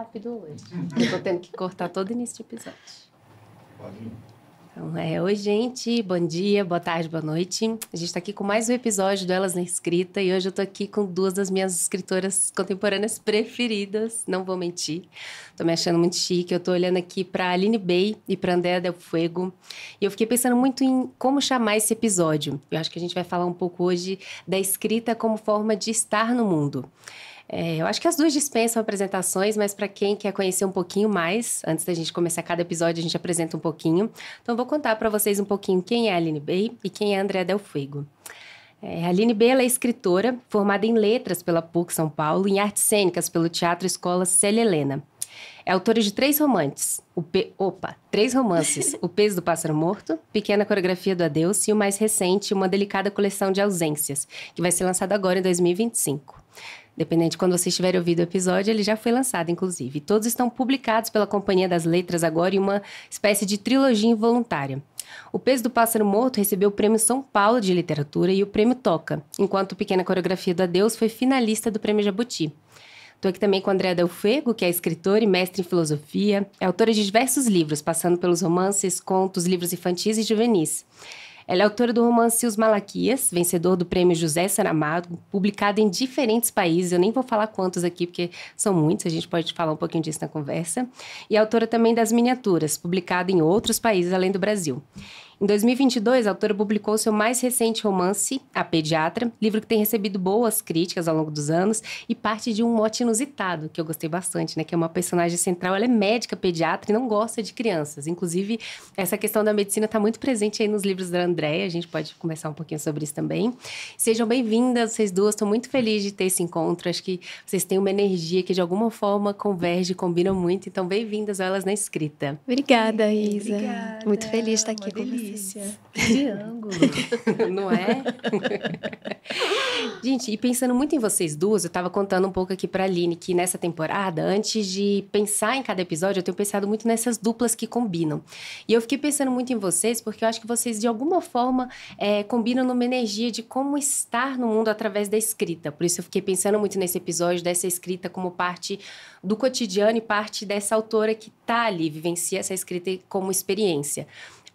rápido hoje. Eu tô tendo que cortar todo início de episódio. Pode ir. Então, oi, gente. Bom dia, boa tarde, boa noite. A gente tá aqui com mais um episódio do Elas na Escrita e hoje eu tô aqui com duas das minhas escritoras contemporâneas preferidas, não vou mentir. Tô me achando muito chique. Eu tô olhando aqui pra Aline Bay e pra Andrea Del Fuego e eu fiquei pensando muito em como chamar esse episódio. Eu acho que a gente vai falar um pouco hoje da escrita como forma de estar no mundo. Eu acho que as duas dispensam apresentações, mas para quem quer conhecer um pouquinho mais, antes da gente começar cada episódio, a gente apresenta um pouquinho. Então, eu vou contar para vocês um pouquinho quem é a Aline Bay e quem é a Andrea Del Fuego. A Aline Bay, ela é escritora, formada em letras pela PUC São Paulo e em artes cênicas pelo Teatro Escola Célia Helena. É autora de três romances. Três romances. O Peso do Pássaro Morto, Pequena Coreografia do Adeus e o mais recente, Uma Delicada Coleção de Ausências, que vai ser lançado agora em 2025. Dependendo de quando vocês estiverem ouvindo o episódio, ele já foi lançado, inclusive. Todos estão publicados pela Companhia das Letras agora em uma espécie de trilogia involuntária. O Peso do Pássaro Morto recebeu o Prêmio São Paulo de Literatura e o Prêmio Toca, enquanto Pequena Coreografia do Adeus foi finalista do Prêmio Jabuti. Estou aqui também com a Andrea Del Fuego, que é escritora e mestre em filosofia. É autora de diversos livros, passando pelos romances, contos, livros infantis e juvenis. Ela é autora do romance Os Malaquias, vencedor do Prêmio José Saramago, publicado em diferentes países. Eu nem vou falar quantos aqui, porque são muitos, a gente pode falar um pouquinho disso na conversa. E é autora também das Miniaturas, publicado em outros países além do Brasil. Em 2022, a autora publicou seu mais recente romance, A Pediatra, livro que tem recebido boas críticas ao longo dos anos e parte de um mote inusitado, que eu gostei bastante, né? Que é uma personagem central, ela é médica pediatra e não gosta de crianças. Inclusive, essa questão da medicina está muito presente aí nos livros da Andrea, a gente pode conversar um pouquinho sobre isso também. Sejam bem-vindas, vocês duas, estou muito feliz de ter esse encontro, acho que vocês têm uma energia que de alguma forma converge, combinam muito, então bem-vindas a Elas na Escrita. Obrigada, Isa. Obrigada. Muito feliz de estar aqui com Delícia. vocês. Triângulo. Não é? Gente, e pensando muito em vocês duas, eu tava contando um pouco aqui pra Aline que nessa temporada, antes de pensar em cada episódio, eu tenho pensado muito nessas duplas que combinam. E eu fiquei pensando muito em vocês, porque eu acho que vocês, de alguma forma, combinam numa energia de como estar no mundo através da escrita. Por isso eu fiquei pensando muito nesse episódio, dessa escrita como parte do cotidiano e parte dessa autora que tá ali, vivencia essa escrita como experiência.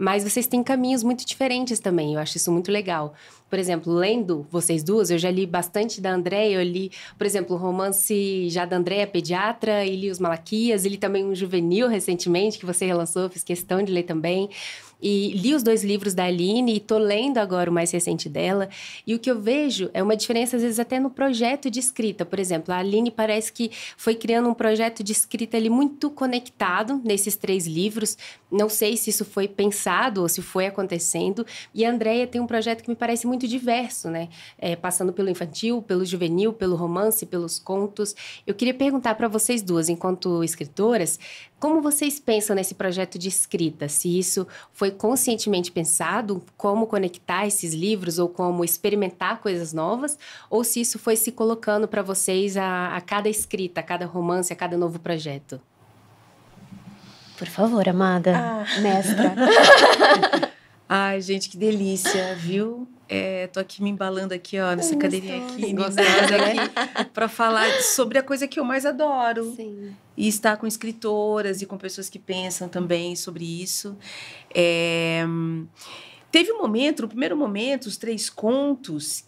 Mas vocês têm caminhos muito diferentes também, eu acho isso muito legal. Por exemplo, lendo vocês duas, eu já li bastante da Andrea, eu li, por exemplo, o romance já da Andrea, Pediatra, e li Os Malaquias, e li também um juvenil recentemente, que você relançou, fiz questão de ler também. E li os dois livros da Aline e tô lendo agora o mais recente dela. E o que eu vejo é uma diferença, às vezes, até no projeto de escrita. Por exemplo, a Aline parece que foi criando um projeto de escrita ali muito conectado nesses três livros. Não sei se isso foi pensado ou se foi acontecendo. E a Andrea tem um projeto que me parece muito diverso, né? Passando pelo infantil, pelo juvenil, pelo romance, pelos contos. Eu queria perguntar para vocês duas, enquanto escritoras, como vocês pensam nesse projeto de escrita? Se isso foi conscientemente pensado, como conectar esses livros ou como experimentar coisas novas, ou se isso foi se colocando para vocês a cada escrita, a cada romance, a cada novo projeto? Por favor, amada, mestra. Ai, gente, que delícia, viu? Tô aqui me embalando aqui, ó, nessa cadeirinha aqui, Gostosa, aqui, para falar sobre a coisa que eu mais adoro. Sim. E estar com escritoras e com pessoas que pensam também sobre isso. Teve um momento, no primeiro momento, os três contos,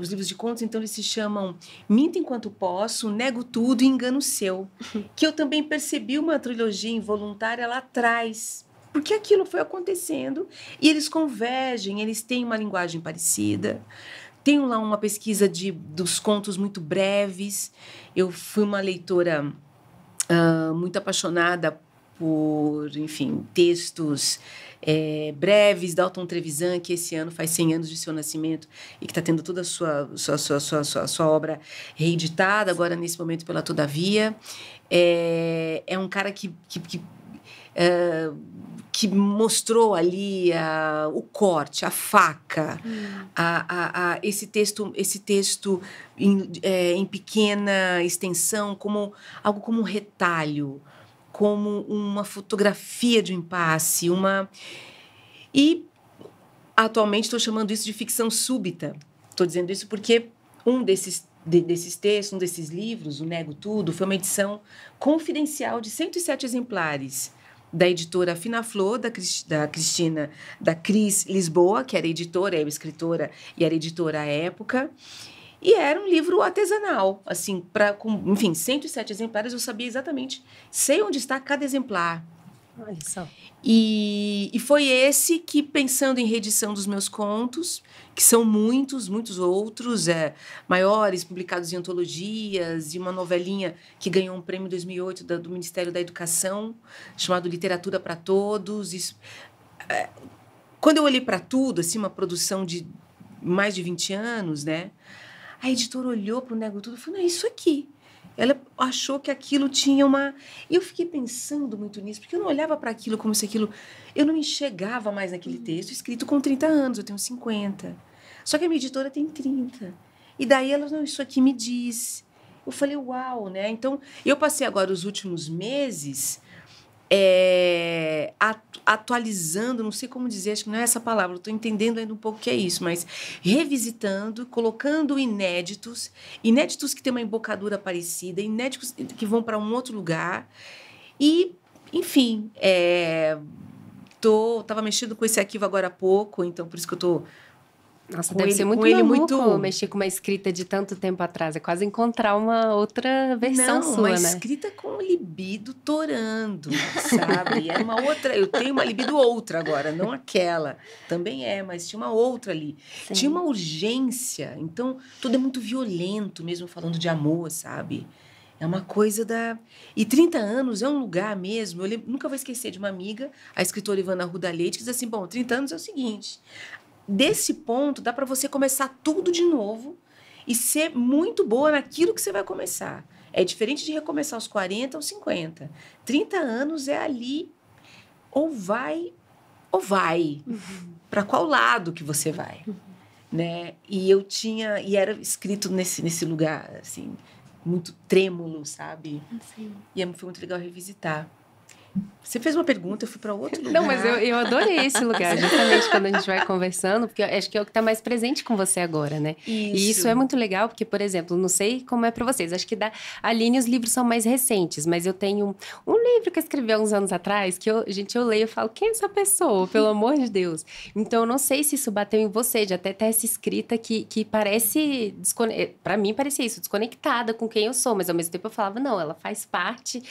os livros de contos, então eles se chamam Minto Enquanto Posso, Nego Tudo e Engano Seu, que eu também percebi uma trilogia involuntária lá atrás, porque aquilo foi acontecendo e eles convergem, eles têm uma linguagem parecida. Tenho lá uma pesquisa dos contos muito breves. Eu fui uma leitora muito apaixonada por, enfim, textos breves, Dalton Trevisan, que esse ano faz 100 anos de seu nascimento e que está tendo toda a sua obra reeditada, agora nesse momento pela Todavia. É um cara que mostrou ali o corte, a faca, esse texto em pequena extensão, como algo como um retalho, como uma fotografia de um impasse, E atualmente estou chamando isso de ficção súbita. Estou dizendo isso porque um desses desses textos, um desses livros, o Nego Tudo, foi uma edição confidencial de 107 exemplares da editora Fina Flor, da Cris Lisboa, que era editora, eu escritora e era editora à época. E era um livro artesanal, assim, enfim, 107 exemplares, eu sabia exatamente, sei onde está cada exemplar. Olha só. E foi esse que, pensando em reedição dos meus contos, que são muitos outros, maiores, publicados em antologias, e uma novelinha que ganhou um prêmio em 2008 do Ministério da Educação, chamado Literatura para Todos. Isso, quando eu olhei para tudo, assim, uma produção de mais de 20 anos, né? A editora olhou para o Nego Tudo e falou, não, é isso aqui. Ela achou que aquilo tinha uma... E eu fiquei pensando muito nisso, porque eu não olhava para aquilo como se aquilo... Eu não me enxergava mais naquele texto, escrito com 30 anos, eu tenho 50. Só que a minha editora tem 30. E daí ela, não, isso aqui me diz. Eu falei, uau, né? Então, eu passei agora os últimos meses atualizando, não sei como dizer, acho que não é essa palavra, estou entendendo ainda um pouco o que é isso, mas revisitando, colocando inéditos que têm uma embocadura parecida, inéditos que vão para um outro lugar. E, enfim, estava mexendo com esse arquivo agora há pouco, então por isso que eu estou... Nossa, deve ser muito maluco mexer com uma escrita de tanto tempo atrás. É quase encontrar uma outra versão sua, uma né? escrita com libido torando, sabe? Era uma outra... Eu tenho uma libido outra agora, não aquela. Também mas tinha uma outra ali. Sim. Tinha uma urgência. Então, tudo é muito violento, mesmo falando de amor, sabe? É uma coisa da... E 30 anos é um lugar mesmo... nunca vou esquecer de uma amiga, a escritora Ivana Arruda Leite, que diz assim, bom, 30 anos é o seguinte... Desse ponto, dá para você começar tudo de novo e ser muito boa naquilo que você vai começar. É diferente de recomeçar aos 40 ou 50. 30 anos é ali, ou vai. Uhum. Para qual lado que você vai? Uhum. Né? E era escrito nesse lugar, assim, muito trêmulo, sabe? Sim. E foi muito legal revisitar. Você fez uma pergunta, eu fui para outro lugar. Não, mas eu adorei esse lugar, justamente quando a gente vai conversando, porque eu acho que é o que está mais presente com você agora, né? Isso. E isso é muito legal, porque, por exemplo, não sei como é para vocês, acho que da Aline os livros são mais recentes, mas eu tenho um livro que eu escrevi há uns anos atrás, que eu leio e falo, quem é essa pessoa? Pelo amor de Deus. Então, eu não sei se isso bateu em você, de até ter essa escrita que parece, para mim parecia isso, desconectada com quem eu sou, mas ao mesmo tempo eu falava, não, ela faz parte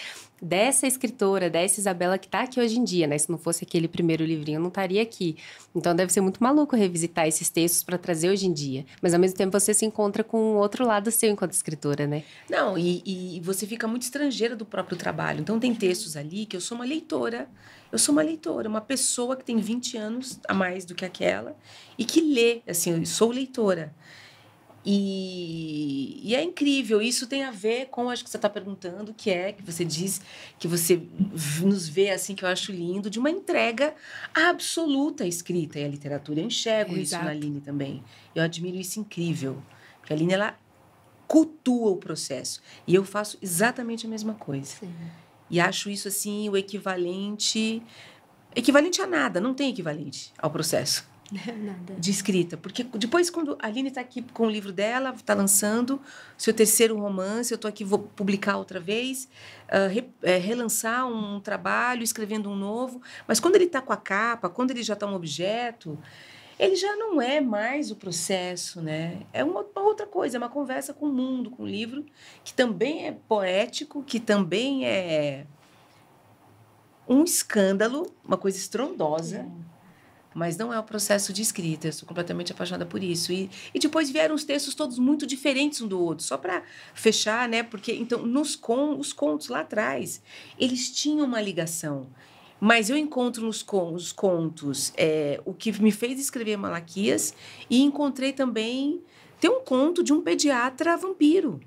dessa escritora, dessa Isabela que está aqui hoje em dia, né? Se não fosse aquele primeiro livrinho, eu não estaria aqui. Então, deve ser muito maluco revisitar esses textos para trazer hoje em dia. Mas, ao mesmo tempo, você se encontra com outro lado seu enquanto escritora, né? Não, e você fica muito estrangeira do próprio trabalho. Então, tem textos ali que eu sou uma leitora. Eu sou uma leitora, uma pessoa que tem 20 anos a mais do que aquela e que lê, assim, eu sou leitora. E é incrível, isso tem a ver com, acho que você está perguntando, que você diz, que você nos vê assim, que eu acho lindo, de uma entrega absoluta à escrita e à literatura. Eu enxergo isso na Aline também. Eu admiro isso incrível. Porque a Aline, ela cultua o processo. E eu faço exatamente a mesma coisa. Sim. E acho isso, assim, o equivalente... Equivalente a nada, não tem equivalente ao processo. Nada. De escrita, porque depois quando a Aline está aqui com o livro dela, está lançando seu terceiro romance, eu estou aqui, vou publicar outra vez, relançar um trabalho, escrevendo um novo, mas quando ele está com a capa, quando ele já está um objeto, ele já não é mais o processo, né? É uma outra coisa, é uma conversa com o mundo, com o livro, que também é poético, que também é um escândalo, uma coisa estrondosa, mas não é o processo de escrita. Eu sou completamente apaixonada por isso. E depois vieram os textos todos muito diferentes um do outro. Só para fechar, né? Porque, então, os contos lá atrás, eles tinham uma ligação. Mas eu encontro nos contos o que me fez escrever Malaquias e encontrei também... Tem um conto de um pediatra vampiro.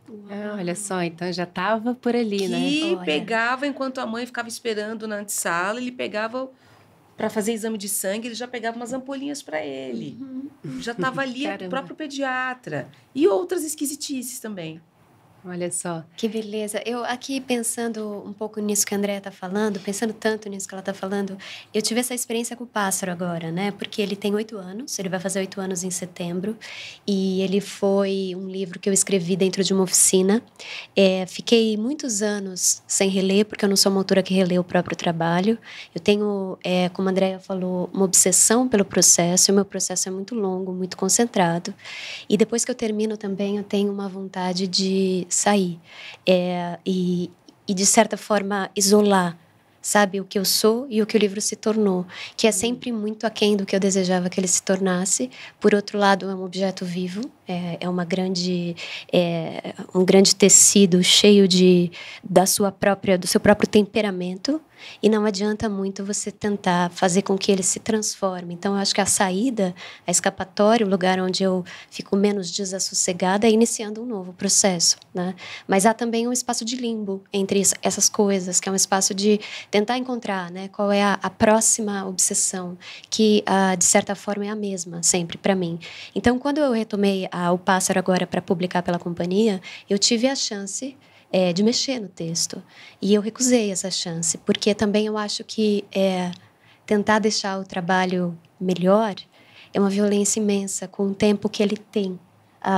Olha só, então já estava por ali, né? Que pegava, enquanto a mãe ficava esperando na antessala, ele pegava... Para fazer exame de sangue, ele já pegava umas ampolinhas para ele. Uhum. Já estava ali o próprio pediatra. E outras esquisitices também. Olha só. Que beleza. Eu aqui pensando um pouco nisso que a Andréa está falando, pensando tanto nisso que ela está falando, eu tive essa experiência com o pássaro agora, né? Porque ele tem 8 anos, ele vai fazer 8 anos em setembro, e ele foi um livro que eu escrevi dentro de uma oficina. Fiquei muitos anos sem reler, porque eu não sou uma autora que relê o próprio trabalho. Eu tenho, como a Andréa falou, uma obsessão pelo processo, e o meu processo é muito longo, muito concentrado. E depois que eu termino também, eu tenho uma vontade de sair e de certa forma isolar, sabe, o que eu sou e o que o livro se tornou, que é sempre muito aquém do que eu desejava que ele se tornasse. Por outro lado, é um objeto vivo, um grande tecido cheio do seu próprio temperamento, e não adianta muito você tentar fazer com que ele se transforme. Então, eu acho que a saída, a escapatória, o lugar onde eu fico menos desassossegada é iniciando um novo processo, né? Mas há também um espaço de limbo entre essas coisas, que é um espaço de tentar encontrar, né, qual é a próxima obsessão, que, de certa forma, é a mesma, sempre, para mim. Então, quando eu retomei O Pássaro agora para publicar pela companhia, eu tive a chance de mexer no texto. E eu recusei essa chance, porque também eu acho que tentar deixar o trabalho melhor é uma violência imensa com o tempo que ele tem,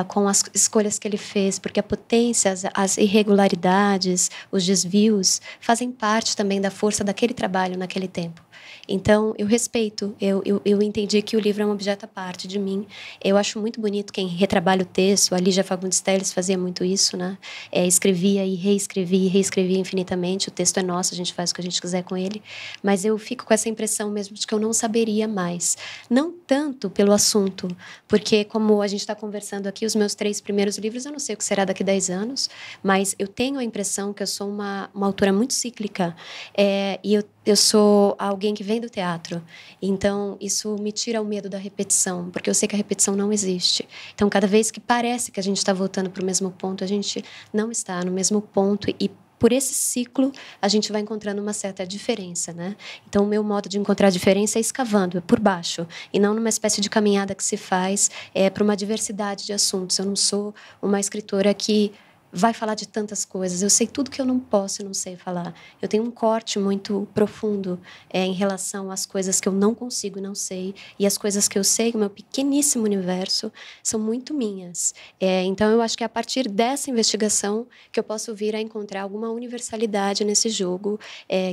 com as escolhas que ele fez, porque a potência, as irregularidades, os desvios fazem parte também da força daquele trabalho naquele tempo. Então, eu respeito, eu entendi que o livro é um objeto à parte de mim. Eu acho muito bonito quem retrabalha o texto. A Lígia Fagundes Telles fazia muito isso, né? Escrevia e reescrevia infinitamente. O texto é nosso, a gente faz o que a gente quiser com ele. Mas eu fico com essa impressão mesmo de que eu não saberia mais. Não tanto pelo assunto, porque como a gente está conversando aqui, os meus 3 primeiros livros, eu não sei o que será daqui a 10 anos, mas eu tenho a impressão que eu sou uma autora muito cíclica, e eu sou alguém que vem do teatro. Então, isso me tira o medo da repetição, porque eu sei que a repetição não existe. Então, cada vez que parece que a gente está voltando para o mesmo ponto, a gente não está no mesmo ponto, e por esse ciclo, a gente vai encontrando uma certa diferença, né? Então, o meu modo de encontrar a diferença é escavando, por baixo, e não numa espécie de caminhada que se faz para uma diversidade de assuntos. Eu não sou uma escritora que vai falar de tantas coisas. Eu sei tudo que eu não posso e não sei falar. Eu tenho um corte muito profundo em relação às coisas que eu não consigo e não sei. E as coisas que eu sei, o meu pequeníssimo universo, são muito minhas. Então, eu acho que é a partir dessa investigação que eu posso vir a encontrar alguma universalidade nesse jogo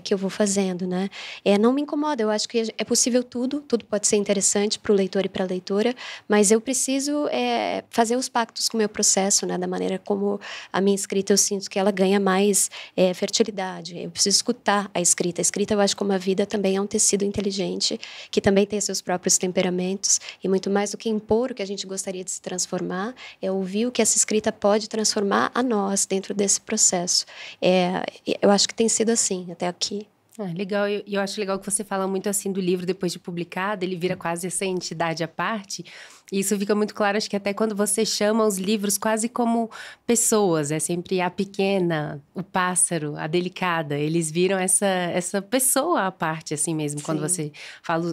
que eu vou fazendo, né? Não me incomoda. Eu acho que é possível tudo pode ser interessante para o leitor e para a leitora, mas eu preciso fazer os pactos com o meu processo, né? Da maneira como a minha escrita, eu sinto que ela ganha mais fertilidade. Eu preciso escutar a escrita. A escrita, eu acho, como a vida, também é um tecido inteligente, que também tem seus próprios temperamentos, e muito mais do que impor o que a gente gostaria de se transformar, é ouvir o que essa escrita pode transformar a nós dentro desse processo. Eu acho que tem sido assim até aqui. Legal, e eu acho legal que você fala muito assim do livro depois de publicado, ele vira quase essa entidade à parte, e isso fica muito claro, acho que até quando você chama os livros quase como pessoas, é sempre a pequena, o pássaro, a delicada, eles viram essa pessoa à parte, assim mesmo. Sim. Quando você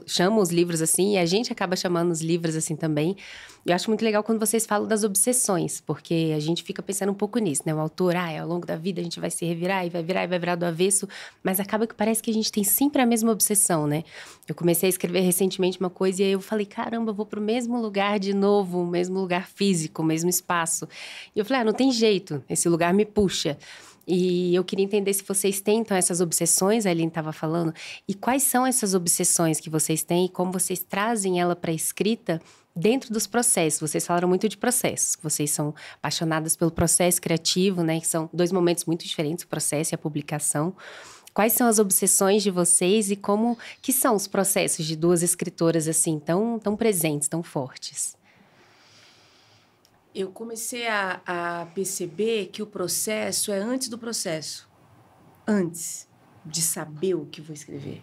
chama os livros assim, e a gente acaba chamando os livros assim também. Eu acho muito legal quando vocês falam das obsessões, porque a gente fica pensando um pouco nisso, né? O autor, ao longo da vida a gente vai se revirar e vai virar do avesso, mas acaba que parece que a gente tem sempre a mesma obsessão, né? Eu comecei a escrever recentemente uma coisa e aí eu falei, caramba, eu vou pro mesmo lugar de novo, o mesmo lugar físico, o mesmo espaço. E eu falei, não tem jeito, esse lugar me puxa. E eu queria entender se vocês têm, então, essas obsessões, a Aline estava falando, e quais são essas obsessões que vocês têm e como vocês trazem ela para a escrita dentro dos processos. Vocês falaram muito de processos, vocês são apaixonadas pelo processo criativo, né? Que são 2 momentos muito diferentes, o processo e a publicação. Quais são as obsessões de vocês e como que são os processos de 2 escritoras assim, tão presentes, tão fortes? Eu comecei a perceber que o processo é antes do processo. Antes de saber o que vou escrever.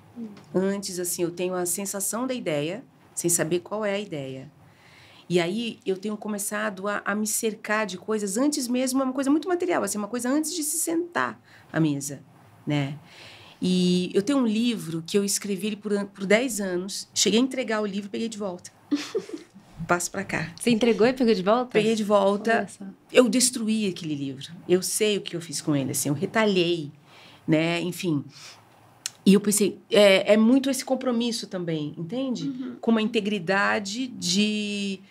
Antes, assim, eu tenho a sensação da ideia, sem saber qual é a ideia. E aí, eu tenho começado a me cercar de coisas antes mesmo, uma coisa muito material, assim, uma coisa antes de se sentar à mesa, né? E eu tenho um livro que eu escrevi ele por 10 anos, cheguei a entregar o livro e peguei de volta. passo para cá. Você entregou e pegou de volta? Peguei de volta. Eu destruí aquele livro. Eu sei o que eu fiz com ele, assim, eu retalhei, né? Enfim. E eu pensei, é muito esse compromisso também, entende? Com uma integridade de...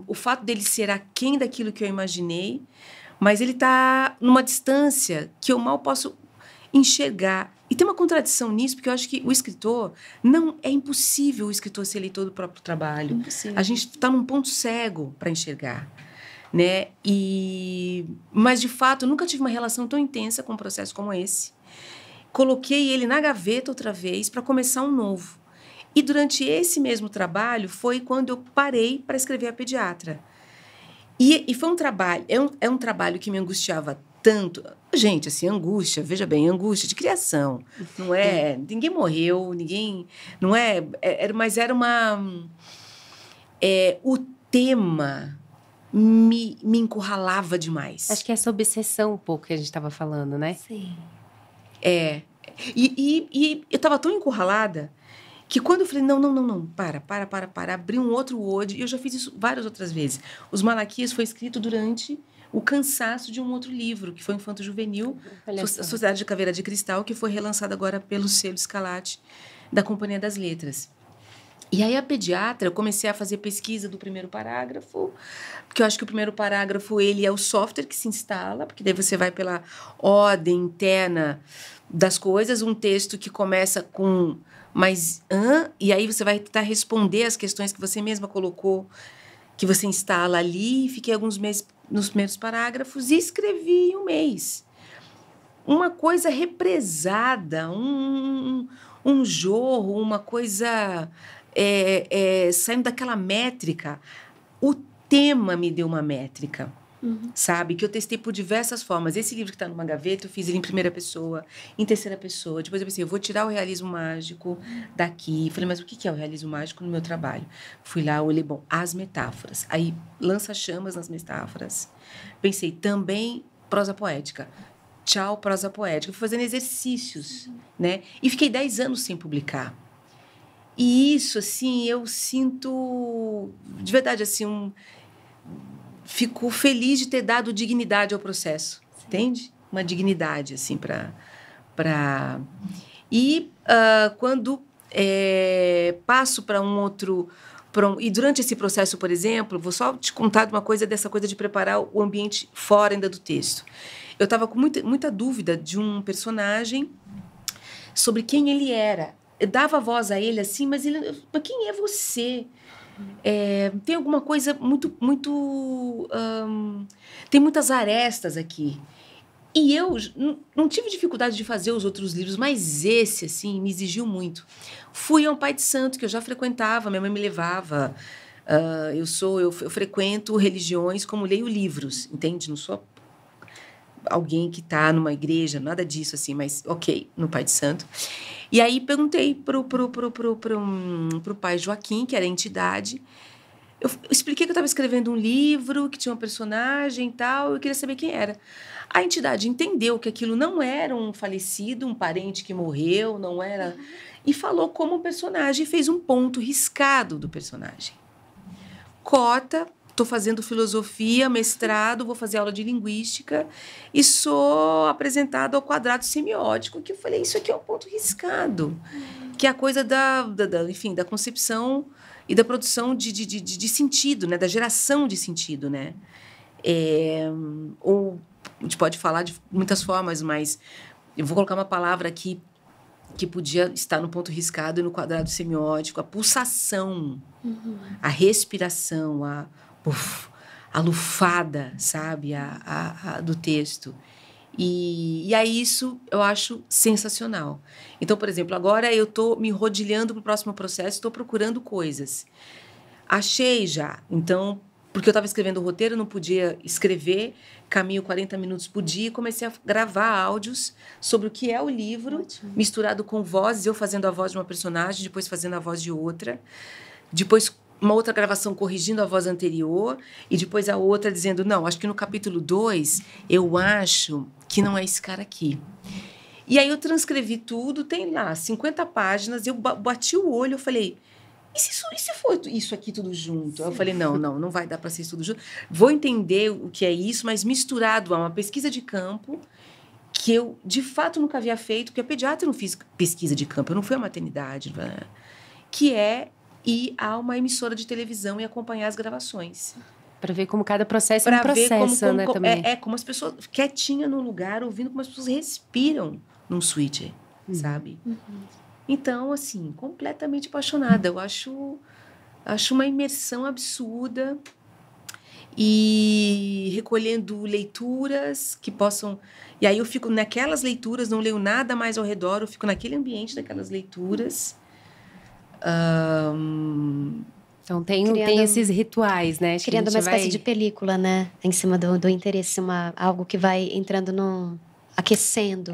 o fato dele ser aquém daquilo que eu imaginei, mas ele está numa distância que eu mal posso enxergar. E tem uma contradição nisso, porque eu acho que o escritor... Não é impossível o escritor ser leitor do próprio trabalho. Impossível. A gente está num ponto cego para enxergar, né? Mas, de fato, eu nunca tive uma relação tão intensa com um processo como esse. Coloquei ele na gaveta outra vez para começar um novo. E durante esse mesmo trabalho foi quando eu parei para escrever A Pediatra. E foi um trabalho, é um trabalho que me angustiava tanto. Gente, assim, angústia, veja bem, angústia de criação. Não é, ninguém morreu, ninguém, não é, mas era uma... o tema me encurralava demais. Acho que é essa obsessão um pouco que a gente estava falando, né? Sim. E eu estava tão encurralada que quando eu falei, não, para, abri um outro Word, e eu já fiz isso várias outras vezes. Os Malaquias foi escrito durante o cansaço de um outro livro, que foi Infanto Juvenil, Sociedade de Caveira de Cristal, que foi relançado agora pelo selo Escalate da Companhia das Letras. E aí, A Pediatra, eu comecei a fazer pesquisa do primeiro parágrafo, porque eu acho que o primeiro parágrafo, ele é o software que se instala, porque daí você vai pela ordem interna das coisas, um texto que começa com mais e aí você vai tentar responder as questões que você mesma colocou, que você instala ali. Fiquei alguns meses nos primeiros parágrafos e escrevi em um mês. Uma coisa represada, um jorro, uma coisa saindo daquela métrica. O tema me deu uma métrica. Sabe? Que eu testei por diversas formas. Esse livro que está numa gaveta, eu fiz ele em primeira pessoa, em terceira pessoa. Depois eu pensei, eu vou tirar o realismo mágico daqui. Falei, mas o que é o realismo mágico no meu trabalho? Fui lá, olhei, as metáforas. Aí, lança-chamas nas metáforas. Pensei, também prosa poética. Tchau, prosa poética. Fui fazendo exercícios, né? E fiquei 10 anos sem publicar. E isso, assim, eu sinto... De verdade, assim, fico feliz de ter dado dignidade ao processo, entende? Uma dignidade, assim, para... E quando passo para um outro... E durante esse processo, por exemplo, vou só te contar de uma coisa, dessa coisa de preparar o ambiente fora ainda do texto. Eu estava com muita dúvida de um personagem sobre quem ele era. Eu dava voz a ele assim, mas quem é você? Tem alguma coisa muito... tem muitas arestas aqui. E eu não tive dificuldade de fazer os outros livros, mas esse, assim, me exigiu muito. Fui a um pai de santo que eu já frequentava, minha mãe me levava. Eu frequento religiões como leio livros, entende? Não sou alguém que está numa igreja, nada disso, assim, mas ok, no pai de santo. E aí perguntei pro pai Joaquim, que era a entidade. Eu expliquei que eu estava escrevendo um livro, que tinha uma personagem e tal, eu queria saber quem era. A entidade entendeu que aquilo não era um falecido, um parente que morreu, não era... E falou como um personagem, fez um ponto riscado do personagem. Cota, estou fazendo filosofia, mestrado, vou fazer aula de linguística e sou apresentado ao quadrado semiótico, que eu falei, isso aqui é um ponto riscado, que é a coisa enfim, da concepção e da produção de sentido, né? Da geração de sentido, né? Ou a gente pode falar de muitas formas, mas eu vou colocar uma palavra aqui que podia estar no ponto riscado e no quadrado semiótico, a pulsação, a respiração, a lufada, sabe, do texto. E aí isso eu acho sensacional. Então, por exemplo, agora eu estou me rodilhando para o próximo processo, estou procurando coisas. Achei já, então, porque eu estava escrevendo o roteiro, não podia escrever, caminho 40 minutos por dia, e comecei a gravar áudios sobre o que é o livro, ótimo, misturado com vozes, eu fazendo a voz de uma personagem, depois fazendo a voz de outra, depois uma outra gravação corrigindo a voz anterior, e depois a outra dizendo, não, acho que no capítulo 2, eu acho que não é esse cara aqui. E aí eu transcrevi tudo, tem lá 50 páginas, eu bati o olho, eu falei, E se for isso aqui tudo junto? Eu falei, não vai dar para ser isso tudo junto. Vou entender o que é isso, mas misturado a uma pesquisa de campo que eu, de fato, nunca havia feito, porque a pediatra não fiz pesquisa de campo, eu não fui à maternidade, né? Que é ir a uma emissora de televisão e acompanhar as gravações. Para ver como cada processo é um processo, né, também. Como as pessoas, quietinha num lugar, ouvindo como as pessoas respiram num suíte, sabe? Então, assim, completamente apaixonada. Eu acho uma imersão absurda. E recolhendo leituras que possam... E aí eu fico naquelas leituras, não leio nada mais ao redor, eu fico naquele ambiente daquelas leituras. Então tem esses rituais, né? Criando uma espécie de película, né? Em cima do interesse, algo que vai entrando aquecendo.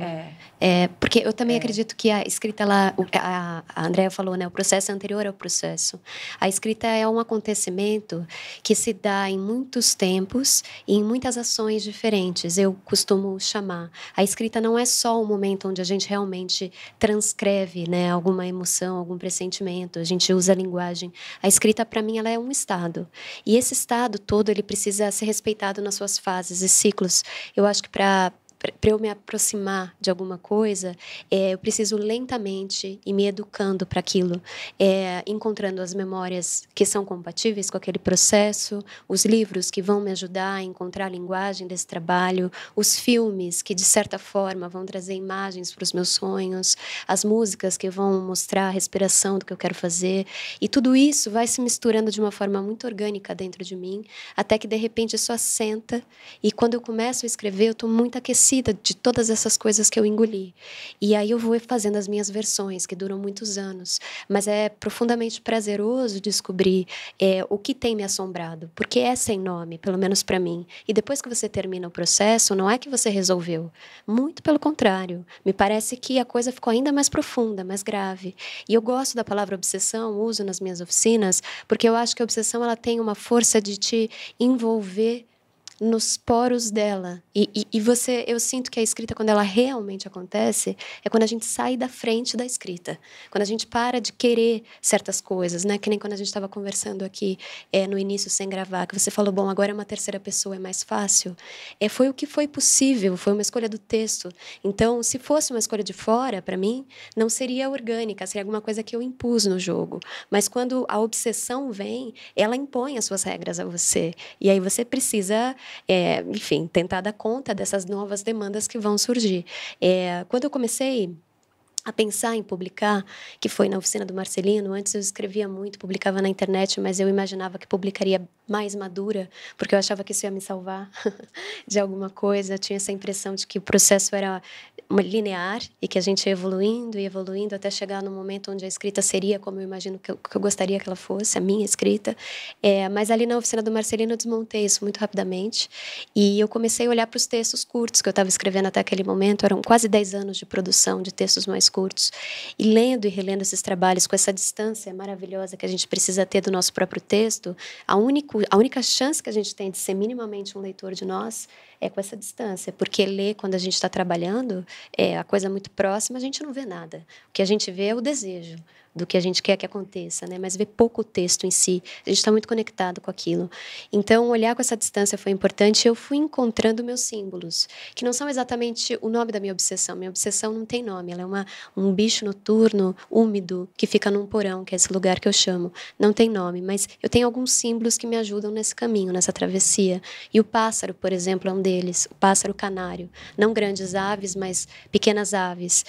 Porque eu também acredito que a escrita, a Andréa falou, né? O processo é anterior ao processo. A escrita é um acontecimento que se dá em muitos tempos e em muitas ações diferentes. Eu costumo chamar. A escrita não é só o momento onde a gente realmente transcreve, né? Alguma emoção, algum pressentimento. A gente usa a linguagem. A escrita, para mim, ela é um estado. E esse estado todo, ele precisa ser respeitado nas suas fases e ciclos. Eu acho que para eu me aproximar de alguma coisa, eu preciso lentamente ir me educando para aquilo, encontrando as memórias que são compatíveis com aquele processo, os livros que vão me ajudar a encontrar a linguagem desse trabalho, os filmes que, de certa forma, vão trazer imagens para os meus sonhos, as músicas que vão mostrar a respiração do que eu quero fazer, e tudo isso vai se misturando de uma forma muito orgânica dentro de mim, até que, de repente, isso assenta, e quando eu começo a escrever, eu estou muito aquecida de todas essas coisas que eu engoli. E aí eu vou fazendo as minhas versões, que duram muitos anos. Mas é profundamente prazeroso descobrir o que tem me assombrado. Porque é sem nome, pelo menos para mim. E depois que você termina o processo, não é que você resolveu. Muito pelo contrário. Me parece que a coisa ficou ainda mais profunda, mais grave. E eu gosto da palavra obsessão, uso nas minhas oficinas, porque eu acho que a obsessão ela tem uma força de te envolver nos poros dela. Eu sinto que a escrita, quando ela realmente acontece, é quando a gente sai da frente da escrita. Quando a gente para de querer certas coisas, né? Que nem quando a gente estava conversando aqui no início, sem gravar, que você falou, bom, agora é uma terceira pessoa, é mais fácil. Foi o que foi possível, foi uma escolha do texto. Então, se fosse uma escolha de fora, para mim, não seria orgânica, seria alguma coisa que eu impus no jogo. Mas quando a obsessão vem, ela impõe as suas regras a você. E aí você precisa enfim, tentar dar conta dessas novas demandas que vão surgir. Quando eu comecei a pensar em publicar, que foi na oficina do Marcelino, antes eu escrevia muito, publicava na internet, mas eu imaginava que publicaria mais madura, porque eu achava que isso ia me salvar de alguma coisa. Eu tinha essa impressão de que o processo era linear e que a gente ia evoluindo e evoluindo até chegar no momento onde a escrita seria como eu imagino que eu gostaria que ela fosse, a minha escrita. Mas ali na oficina do Marcelino eu desmontei isso muito rapidamente e eu comecei a olhar para os textos curtos que eu estava escrevendo até aquele momento. Eram quase 10 anos de produção de textos mais curtos. E lendo e relendo esses trabalhos com essa distância maravilhosa que a gente precisa ter do nosso próprio texto, a única chance que a gente tem de ser minimamente um leitor de nós é com essa distância, porque ler quando a gente está trabalhando a coisa muito próxima, a gente não vê nada. O que a gente vê é o desejo do que a gente quer que aconteça, né? Mas vê pouco o texto em si. A gente está muito conectado com aquilo. Então, olhar com essa distância foi importante. Eu fui encontrando meus símbolos, que não são exatamente o nome da minha obsessão. Minha obsessão não tem nome. Ela é um bicho noturno, úmido, que fica num porão, que é esse lugar que eu chamo. Não tem nome, mas eu tenho alguns símbolos que me ajudam nesse caminho, nessa travessia. E o pássaro, por exemplo, é um deles. O pássaro canário. Não grandes aves, mas pequenas aves.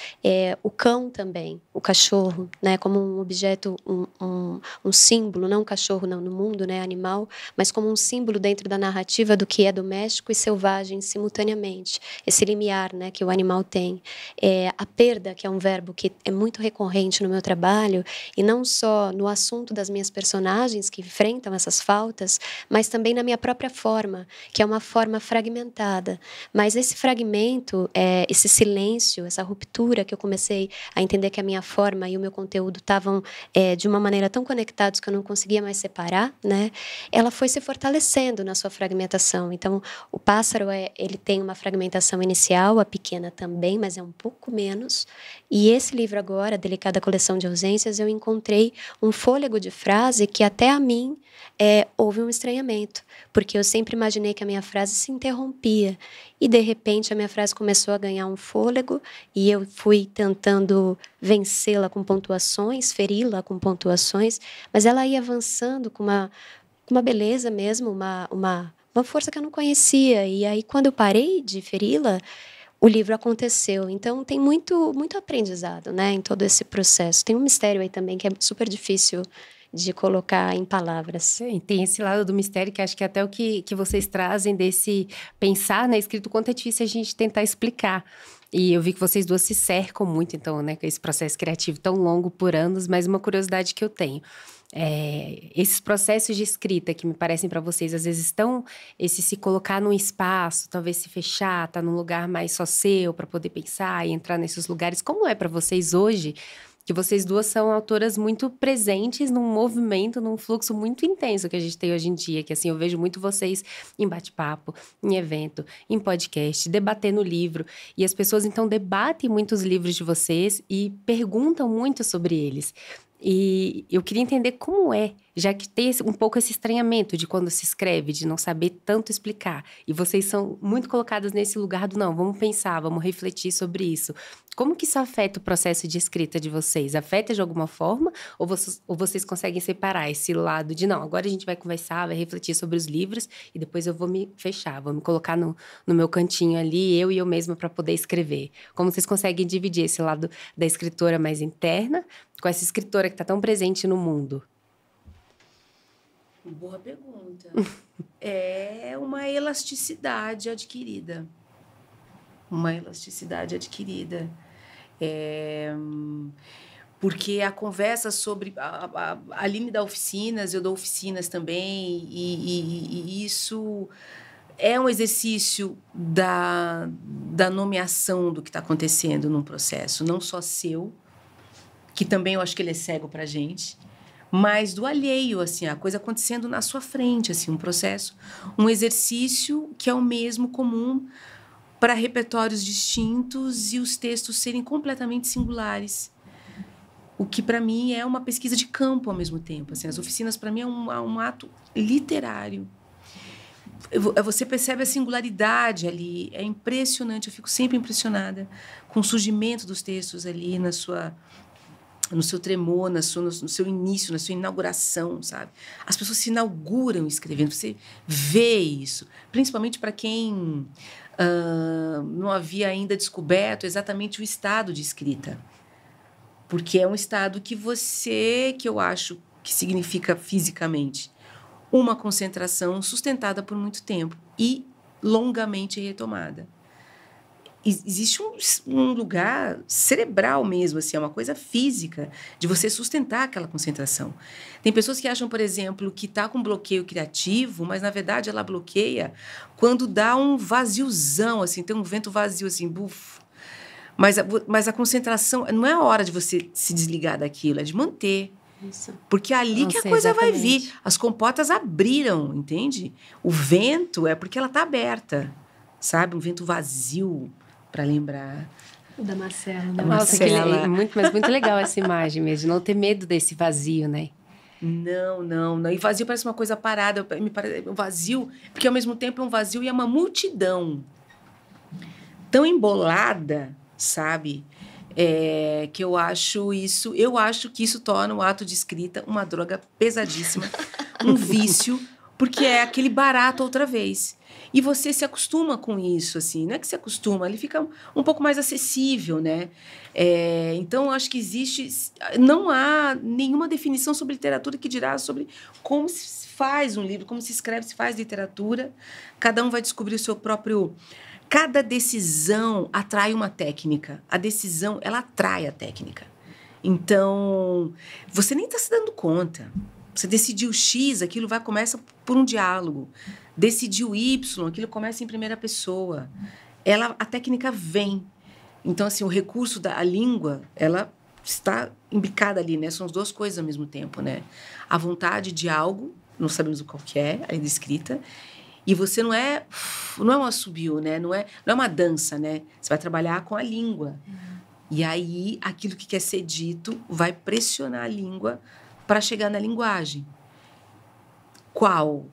O cão também, o cachorro, né? Como um objeto, um símbolo, não um cachorro não, no mundo, né, animal, mas como um símbolo dentro da narrativa do que é doméstico e selvagem simultaneamente. Esse limiar, né, que o animal tem. A perda, que é um verbo que é muito recorrente no meu trabalho, e não só no assunto das minhas personagens que enfrentam essas faltas, mas também na minha própria forma, que é uma forma fragmentada fragmentada. Mas esse fragmento, esse silêncio, essa ruptura que eu comecei a entender que a minha forma e o meu conteúdo estavam de uma maneira tão conectados que eu não conseguia mais separar, né? Ela foi se fortalecendo na sua fragmentação. Então, o pássaro, ele tem uma fragmentação inicial, a pequena também, mas é um pouco menos. E esse livro agora, A Delicada Coleção de Ausências, eu encontrei um fôlego de frase que até a mim houve um estranhamento, porque eu sempre imaginei que a minha frase se interrompia e, de repente, a minha frase começou a ganhar um fôlego e eu fui tentando vencê-la com pontuações, feri-la com pontuações, mas ela ia avançando com uma beleza mesmo, uma força que eu não conhecia. E aí, quando eu parei de feri-la, o livro aconteceu. Então, tem muito, muito aprendizado, né, em todo esse processo. Tem um mistério aí também que é super difícil de colocar em palavras. Sim, tem esse lado do mistério que acho que é até o que vocês trazem desse pensar na escrita, o quanto é difícil a gente tentar explicar. E eu vi que vocês duas se cercam muito, então, né, com esse processo criativo tão longo por anos, mas uma curiosidade que eu tenho. Esses processos de escrita que me parecem para vocês, às vezes estão esse se colocar num espaço, talvez se fechar, tá num lugar mais só seu para poder pensar e entrar nesses lugares. Como é para vocês hoje? Que vocês duas são autoras muito presentes num movimento, num fluxo muito intenso que a gente tem hoje em dia, que assim, eu vejo muito vocês em bate-papo, em evento, em podcast, debatendo livro, e as pessoas então debatem muitos livros de vocês e perguntam muito sobre eles. E eu queria entender como já que tem um pouco esse estranhamento de quando se escreve, de não saber tanto explicar. E vocês são muito colocadas nesse lugar do não, vamos pensar, vamos refletir sobre isso. Como que isso afeta o processo de escrita de vocês? Afeta de alguma forma? Ou vocês conseguem separar esse lado de não, agora a gente vai conversar, vai refletir sobre os livros e depois eu vou me fechar, vou me colocar no meu cantinho ali, eu e eu mesma para poder escrever. Como vocês conseguem dividir esse lado da escritora mais interna com essa escritora que está tão presente no mundo? Boa pergunta. É uma elasticidade adquirida. Uma elasticidade adquirida. Porque a conversa sobre... A Aline dá oficinas, eu dou oficinas também, e isso é um exercício da nomeação do que está acontecendo num processo, não só seu, que também eu acho que ele é cego para a gente, mas do alheio, assim, a coisa acontecendo na sua frente, assim, um processo, um exercício que é o mesmo comum para repertórios distintos e os textos serem completamente singulares. O que, para mim, é uma pesquisa de campo ao mesmo tempo. Assim, as oficinas, para mim, é um ato literário. Você percebe a singularidade ali, é impressionante, eu fico sempre impressionada com o surgimento dos textos ali no seu tremor, no seu início, na sua inauguração, sabe? As pessoas se inauguram escrevendo, você vê isso. Principalmente para quem não havia ainda descoberto exatamente o estado de escrita. Porque é um estado que eu acho que significa fisicamente uma concentração sustentada por muito tempo e longamente retomada. Existe um lugar cerebral mesmo, assim, é uma coisa física de você sustentar aquela concentração. Tem pessoas que acham, por exemplo, que está com bloqueio criativo, mas, na verdade, ela bloqueia quando dá um vaziozão, assim, tem um vento vazio, assim, bufo. Mas a concentração não é a hora de você se desligar daquilo, é de manter. Isso. Porque é ali que a coisa vai vir. As comportas abriram, entende? O vento é porque ela está aberta, sabe? Um vento vazio, para lembrar. O da Marcela. Nossa, mas muito legal essa imagem mesmo, de não ter medo desse vazio, né? Não. E vazio parece uma coisa parada. Um vazio, porque ao mesmo tempo é um vazio e é uma multidão tão embolada, sabe? Que eu acho que isso torna o ato de escrita uma droga pesadíssima, um vício, porque é aquele barato outra vez. E você se acostuma com isso, assim, não é que se acostuma, ele fica um pouco mais acessível, né? Então, acho que não há nenhuma definição sobre literatura que dirá sobre como se faz um livro, como se escreve, se faz literatura. Cada um vai descobrir o seu próprio... Cada decisão atrai uma técnica. A decisão, ela atrai a técnica. Então, você nem está se dando conta. Você decidiu X, aquilo começa por um diálogo. Decidiu Y, aquilo começa em primeira pessoa. A técnica vem. Então, assim, o recurso da língua, ela está imbricada ali, né? São as duas coisas ao mesmo tempo, né? A vontade de algo, não sabemos o qual que é, ainda escrita, e você não é um assobio, né? Não é uma dança, né? Você vai trabalhar com a língua. E aí, aquilo que quer ser dito vai pressionar a língua para chegar na linguagem. Qual?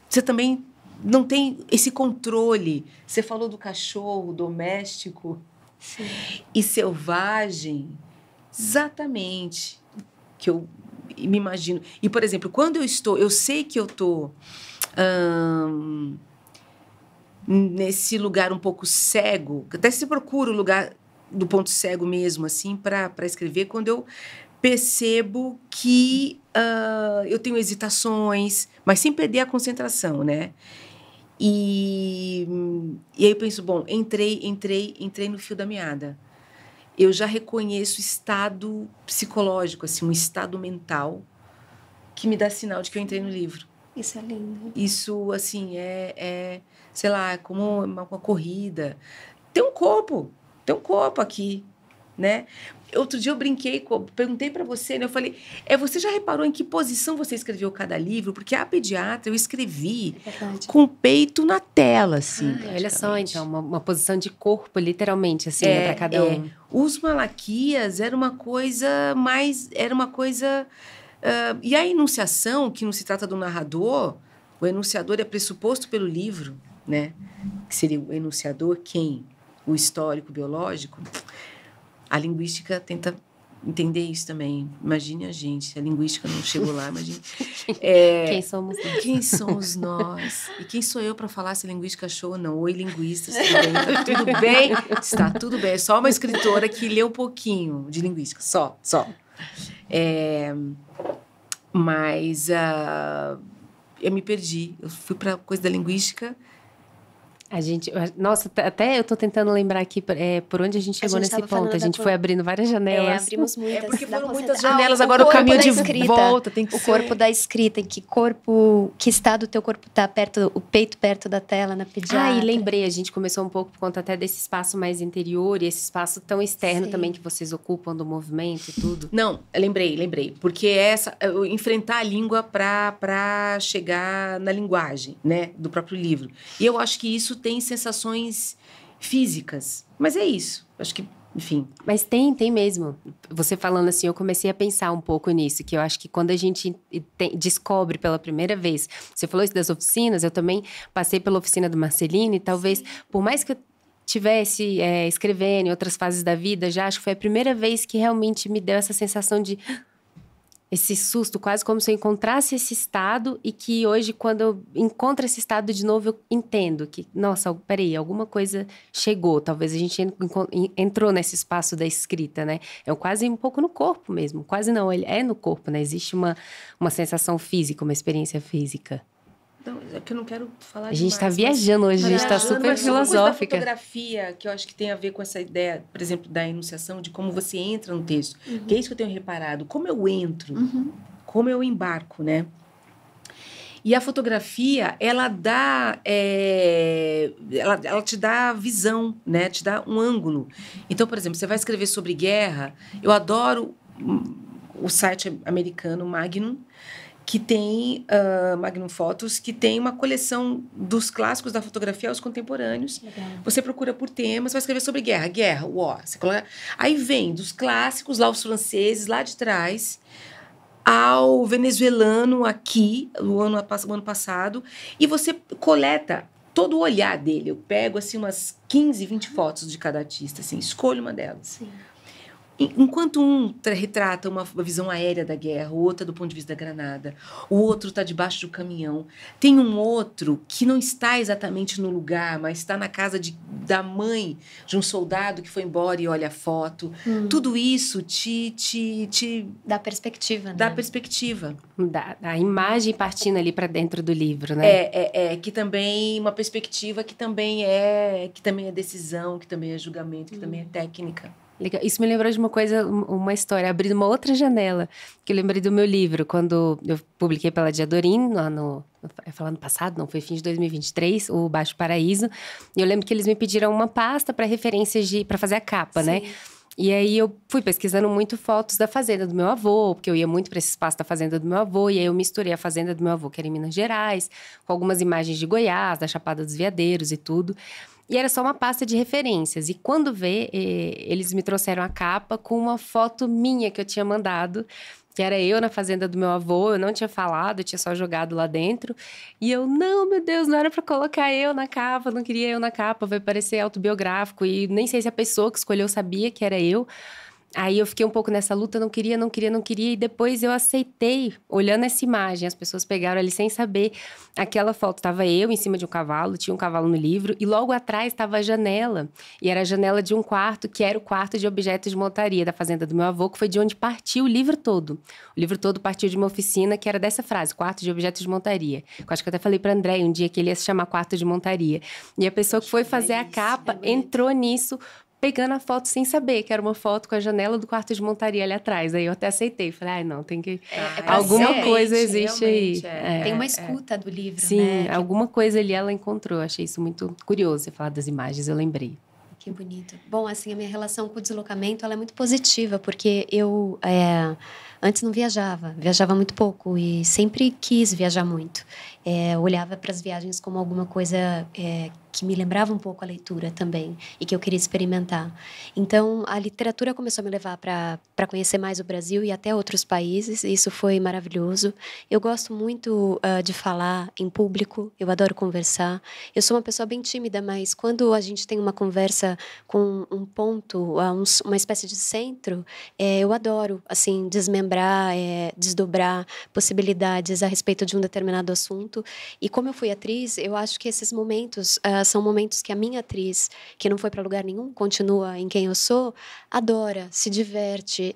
Você também não tem esse controle. Você falou do cachorro doméstico. Sim. E selvagem. Exatamente. Que eu me imagino. E, por exemplo, quando eu sei que eu estou nesse lugar um pouco cego, até se procura o lugar do ponto cego mesmo, assim, para escrever, quando eu percebo que eu tenho hesitações, mas sem perder a concentração, né? E aí eu penso, bom, entrei no fio da meada. Eu já reconheço o estado psicológico, assim, um estado mental que me dá sinal de que eu entrei no livro. Isso é lindo. Isso, assim, sei lá, como uma corrida. Tem um corpo aqui, né? Outro dia eu brinquei, perguntei para você, né? Eu falei, você já reparou em que posição você escreveu cada livro? Porque a pediatra eu escrevi com o peito na tela, assim. Olha só, então, uma posição de corpo, literalmente, assim, né, para cada um. Os Malaquias era uma coisa mais... e a enunciação, que não se trata do narrador, o enunciador é pressuposto pelo livro, né? Que seria o enunciador, quem? O histórico, biológico. A linguística tenta entender isso também. Imagine a gente. A linguística não chegou lá, imagine. Quem somos nós? Quem somos nós? E quem sou eu para falar se a linguística achou ou não? Oi, linguistas, tudo bem? Tá tudo bem? Está tudo bem. É só uma escritora que lê um pouquinho de linguística. Só. Mas eu me perdi. Eu fui para a coisa da linguística. Nossa, até eu tô tentando lembrar aqui por onde a gente chegou nesse ponto. A gente foi abrindo várias janelas. Abrimos muitas. Porque foram muitas janelas, agora o caminho de volta tem que ser. O corpo da escrita, em que estado o teu corpo tá o peito perto da tela, na pediatra. E lembrei, a gente começou um pouco por conta até desse espaço mais interior e esse espaço tão externo também que vocês ocupam do movimento e tudo. Não, lembrei. Porque enfrentar a língua para chegar na linguagem, né, do próprio livro. E eu acho que isso tem sensações físicas. Mas é isso. Acho que, enfim... Mas tem mesmo. Você falando assim, eu comecei a pensar um pouco nisso, que eu acho que quando a gente descobre pela primeira vez... Você falou isso das oficinas, eu também passei pela oficina do Marcelino e talvez, por mais que eu tivesse escrevendo em outras fases da vida, já acho que foi a primeira vez que realmente me deu essa sensação de... Esse susto, quase como se eu encontrasse esse estado e que hoje, quando eu encontro esse estado de novo, eu entendo que, nossa, peraí, alguma coisa chegou. Talvez a gente entrou nesse espaço da escrita, né? É quase um pouco no corpo mesmo. Quase não, ele é no corpo, né? Existe uma sensação física, uma experiência física. Não, é que eu não quero falar demais. A gente está viajando hoje, a gente está super filosófica. Da fotografia, que eu acho que tem a ver com essa ideia, por exemplo, da enunciação, de como você entra no texto. Que é isso que eu tenho reparado. Como eu entro, como eu embarco, né? E a fotografia, ela dá... ela te dá visão, né? Te dá um ângulo. Então, por exemplo, você vai escrever sobre guerra. Eu adoro o site americano Magnum, que tem Magnum Fotos, que tem uma coleção dos clássicos da fotografia aos contemporâneos. Legal. Você procura por temas, vai escrever sobre guerra, você coloca... Aí vem dos clássicos, lá os franceses, lá de trás, ao venezuelano aqui, o ano passado, e você coleta todo o olhar dele. Eu pego, assim, umas 15, 20 fotos de cada artista, assim, escolho uma delas. Sim. Enquanto um retrata uma visão aérea da guerra, o outro é do ponto de vista da granada, o outro está debaixo do caminhão, tem um outro que não está exatamente no lugar, mas está na casa da mãe de um soldado que foi embora e olha a foto. Tudo isso te dá perspectiva, né? Dá perspectiva. A imagem partindo ali para dentro do livro, né? Que também uma perspectiva que também é decisão, que também é julgamento, que também é técnica. Legal. Isso me lembrou de uma coisa, uma história, abrindo uma outra janela, que eu lembrei do meu livro, quando eu publiquei pela Diadorim, eu falo ano passado, não, foi fim de 2023, o Baixo Paraíso, e eu lembro que eles me pediram uma pasta para referências para fazer a capa, né? E aí eu fui pesquisando muito fotos da fazenda do meu avô, porque eu ia muito para esse espaço da fazenda do meu avô, e aí eu misturei a fazenda do meu avô, que era em Minas Gerais, com algumas imagens de Goiás, da Chapada dos Veadeiros e tudo. E era só uma pasta de referências. E quando eles me trouxeram a capa com uma foto minha que eu tinha mandado, que era eu na fazenda do meu avô, eu não tinha falado, eu tinha só jogado lá dentro. E eu, não, meu Deus, não era pra colocar eu na capa, não queria eu na capa, vai parecer autobiográfico. E nem sei se a pessoa que escolheu sabia que era eu. Aí eu fiquei um pouco nessa luta, não queria. E depois eu aceitei, olhando essa imagem. As pessoas pegaram ali sem saber. Aquela foto, estava eu em cima de um cavalo, tinha um cavalo no livro. E logo atrás estava a janela. E era a janela de um quarto, que era o quarto de objetos de montaria da fazenda do meu avô, que foi de onde partiu o livro todo. O livro todo partiu de uma oficina que era dessa frase, quarto de objetos de montaria. Eu acho que eu até falei para André um dia que ele ia se chamar quarto de montaria. E a pessoa que foi fazer a capa entrou nisso, pegando a foto sem saber, que era uma foto com a janela do quarto de montaria ali atrás. Aí eu até aceitei. Falei, ai, não, tem que... alguma coisa existe aí. Tem uma escuta do livro, Sim, né? alguma coisa ali ela encontrou. Achei isso muito curioso, você falar das imagens, eu lembrei. Que bonito. Bom, assim, a minha relação com o deslocamento, ela é muito positiva, porque eu... antes não viajava muito pouco e sempre quis viajar muito. Olhava para as viagens como alguma coisa que me lembrava um pouco a leitura também e que eu queria experimentar. Então, a literatura começou a me levar para conhecer mais o Brasil e até outros países, e isso foi maravilhoso. Eu gosto muito de falar em público, eu adoro conversar. Eu sou uma pessoa bem tímida, mas quando a gente tem uma conversa com um ponto, uma espécie de centro, eu adoro, assim, desmembrar, desdobrar possibilidades a respeito de um determinado assunto. E como eu fui atriz, eu acho que esses momentos são momentos que a minha atriz, que não foi para lugar nenhum, continua em quem eu sou, adora, se diverte.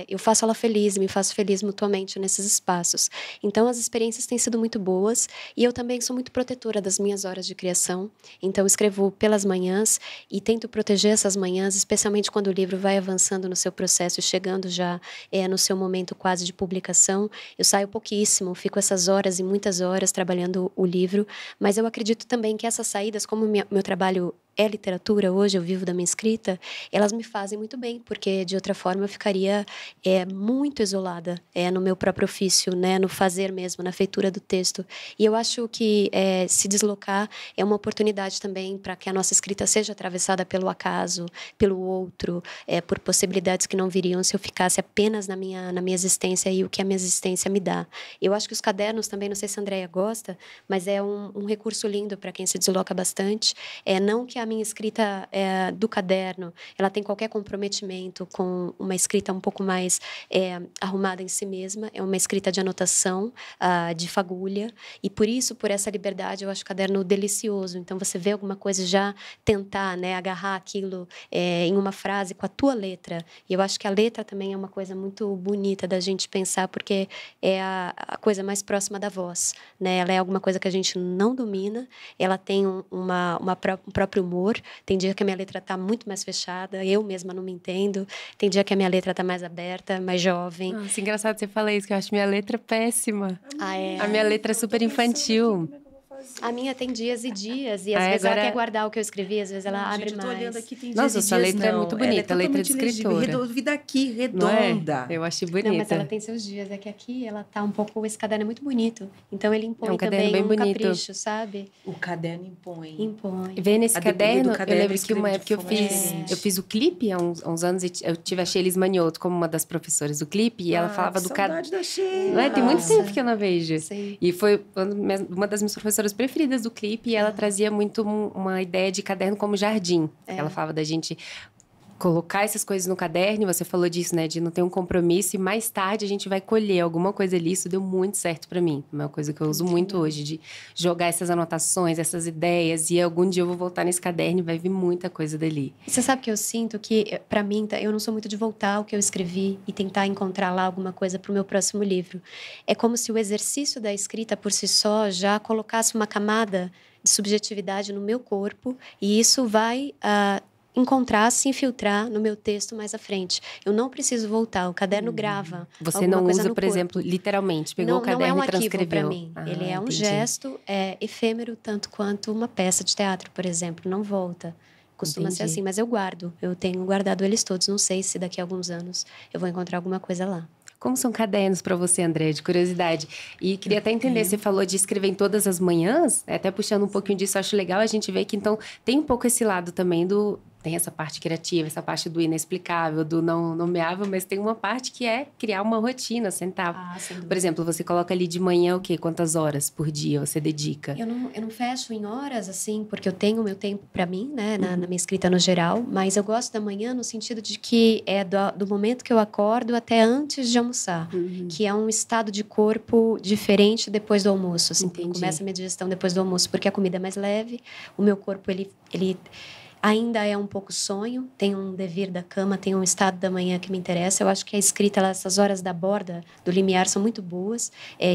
Eu faço ela feliz, me faço feliz mutuamente nesses espaços. Então, as experiências têm sido muito boas e eu também sou muito protetora das minhas horas de criação. Então, escrevo pelas manhãs e tento proteger essas manhãs, especialmente quando o livro vai avançando no seu processo, chegando já no seu momento quase de publicação. Eu saio pouquíssimo, fico essas horas e muitas horas trabalhando o livro, mas eu acredito também que essas saídas, como meu trabalho é literatura, hoje eu vivo da minha escrita, elas me fazem muito bem, porque de outra forma eu ficaria muito isolada no meu próprio ofício, né, no fazer mesmo, na feitura do texto. E eu acho que se deslocar é uma oportunidade também para que a nossa escrita seja atravessada pelo acaso, pelo outro, por possibilidades que não viriam se eu ficasse apenas na minha existência e o que a minha existência me dá. Eu acho que os cadernos também, não sei se a Andréia gosta, mas é um recurso lindo para quem se desloca bastante. Não que a minha escrita do caderno, ela tem qualquer comprometimento com uma escrita um pouco mais arrumada em si mesma, é uma escrita de anotação, de fagulha, e por essa liberdade, eu acho o caderno delicioso. Então, você vê alguma coisa já tentar, né, agarrar aquilo em uma frase com a tua letra, e eu acho que a letra também é uma coisa muito bonita da gente pensar, porque é a coisa mais próxima da voz, né? Ela é alguma coisa que a gente não domina, ela tem um próprio humor. Tem dia que a minha letra está muito mais fechada, eu mesma não me entendo. Tem dia que a minha letra está mais aberta, mais jovem. Nossa, engraçado você falar isso, que eu acho minha letra péssima. A minha letra é super infantil. A minha tem dias e dias, e às vezes ela quer guardar o que eu escrevi, às vezes ela abre mais. Eu tô olhando aqui, tem dias Nossa, e sua dias, letra é muito bonita, a letra de escritora. Vida aqui, redonda. Eu achei bonita. Não, mas ela tem seus dias, é que aqui ela tá um pouco, esse caderno é muito bonito, então ele impõe também bem bonito. Capricho, sabe? O caderno impõe. Vendo esse caderno, eu lembro que uma época eu fiz o clipe há uns anos, e eu tive a Sheila Manioto como uma das professoras do clipe, e ela falava do caderno. Tem muito tempo que eu não vejo. Sim. E foi uma das minhas professoras preferidas do clipe, e ela trazia muito uma ideia de caderno como jardim. Ela falava da gente colocar essas coisas no caderno, você falou disso, né, de não ter um compromisso, e mais tarde a gente vai colher alguma coisa ali. Isso deu muito certo para mim. É uma coisa que eu uso muito hoje, de jogar essas anotações, essas ideias, e algum dia eu vou voltar nesse caderno e vai vir muita coisa dali. Você sabe que eu sinto que, para mim, eu não sou muito de voltar ao que eu escrevi e tentar encontrar lá alguma coisa para o meu próximo livro. É como se o exercício da escrita por si só já colocasse uma camada de subjetividade no meu corpo, e isso vai encontrar, se infiltrar no meu texto mais à frente. Eu não preciso voltar, o caderno grava. Você não usa, por exemplo, literalmente, pegou o caderno e transcreveu. Não é um arquivo para mim. Ele é um gesto efêmero, tanto quanto uma peça de teatro, por exemplo. Não volta. Costuma ser assim, mas eu guardo. Eu tenho guardado eles todos. Não sei se daqui a alguns anos eu vou encontrar alguma coisa lá. Como são cadernos para você, André, de curiosidade? E queria até entender, você falou de escrever em todas as manhãs, até puxando um pouquinho disso, acho legal a gente ver que, então, tem um pouco esse lado também do... Tem essa parte criativa, essa parte do inexplicável, do não nomeável, mas tem uma parte que é criar uma rotina, sentar. Por exemplo, você coloca ali de manhã o quê? Quantas horas por dia você dedica? Eu não fecho em horas, assim, porque eu tenho o meu tempo para mim, né, na minha escrita no geral, mas eu gosto da manhã no sentido de que é do momento que eu acordo até antes de almoçar, que é um estado de corpo diferente depois do almoço, assim, começa a minha digestão depois do almoço, porque a comida é mais leve, o meu corpo, ele ainda é um pouco sonho, tem um devir da cama, tem um estado da manhã que me interessa. Eu acho que a escrita, essas horas da borda, do limiar, são muito boas.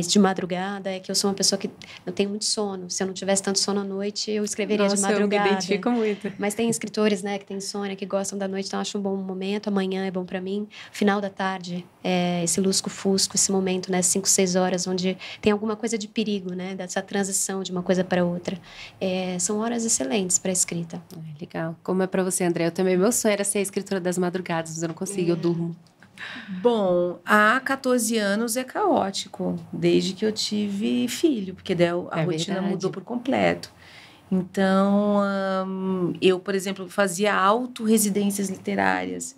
De madrugada, é que eu sou uma pessoa que eu tenho muito sono. Se eu não tivesse tanto sono à noite, eu escreveria de madrugada. Eu me identifico muito. Mas tem escritores, né, que têm insônia, que gostam da noite, então acho um bom momento. Amanhã é bom para mim. Final da tarde, esse lusco-fusco, esse momento, né, 5, 6 horas, onde tem alguma coisa de perigo, né, dessa transição de uma coisa para outra. São horas excelentes para a escrita. Legal. Como é para você, André? Eu também, meu sonho era ser escritora das madrugadas, mas eu não consigo, eu durmo. Bom, há 14 anos é caótico, desde que eu tive filho, porque daí a rotina mudou por completo. Então, eu, por exemplo, fazia autorresidências literárias,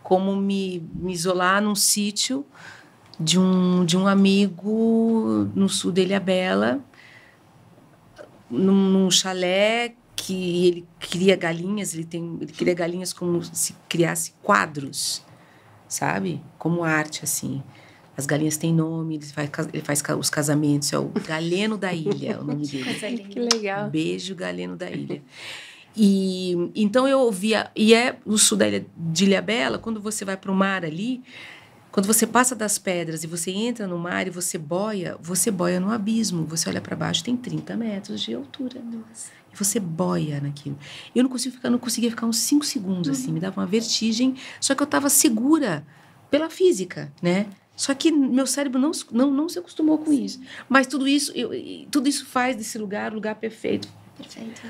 como me isolar num sítio de um amigo no sul de Ilhabela, num chalé que ele cria galinhas, ele cria galinhas como se criasse quadros, sabe? Como arte, assim. As galinhas têm nome, ele faz os casamentos, é o Galeno da Ilha, o nome dele. Que legal. Um beijo, Galeno da Ilha. E então eu ouvia, e no sul da ilha de Ilhabela, quando você vai para o mar ali, quando você passa das pedras e você entra no mar e você boia no abismo, você olha para baixo, tem 30 metros de altura. Nossa. E você boia naquilo. Eu não conseguia ficar uns 5 segundos, assim, me dava uma vertigem, só que eu estava segura pela física, né? Só que meu cérebro não se acostumou com isso. Mas tudo isso faz desse lugar um lugar perfeito. Perfeito.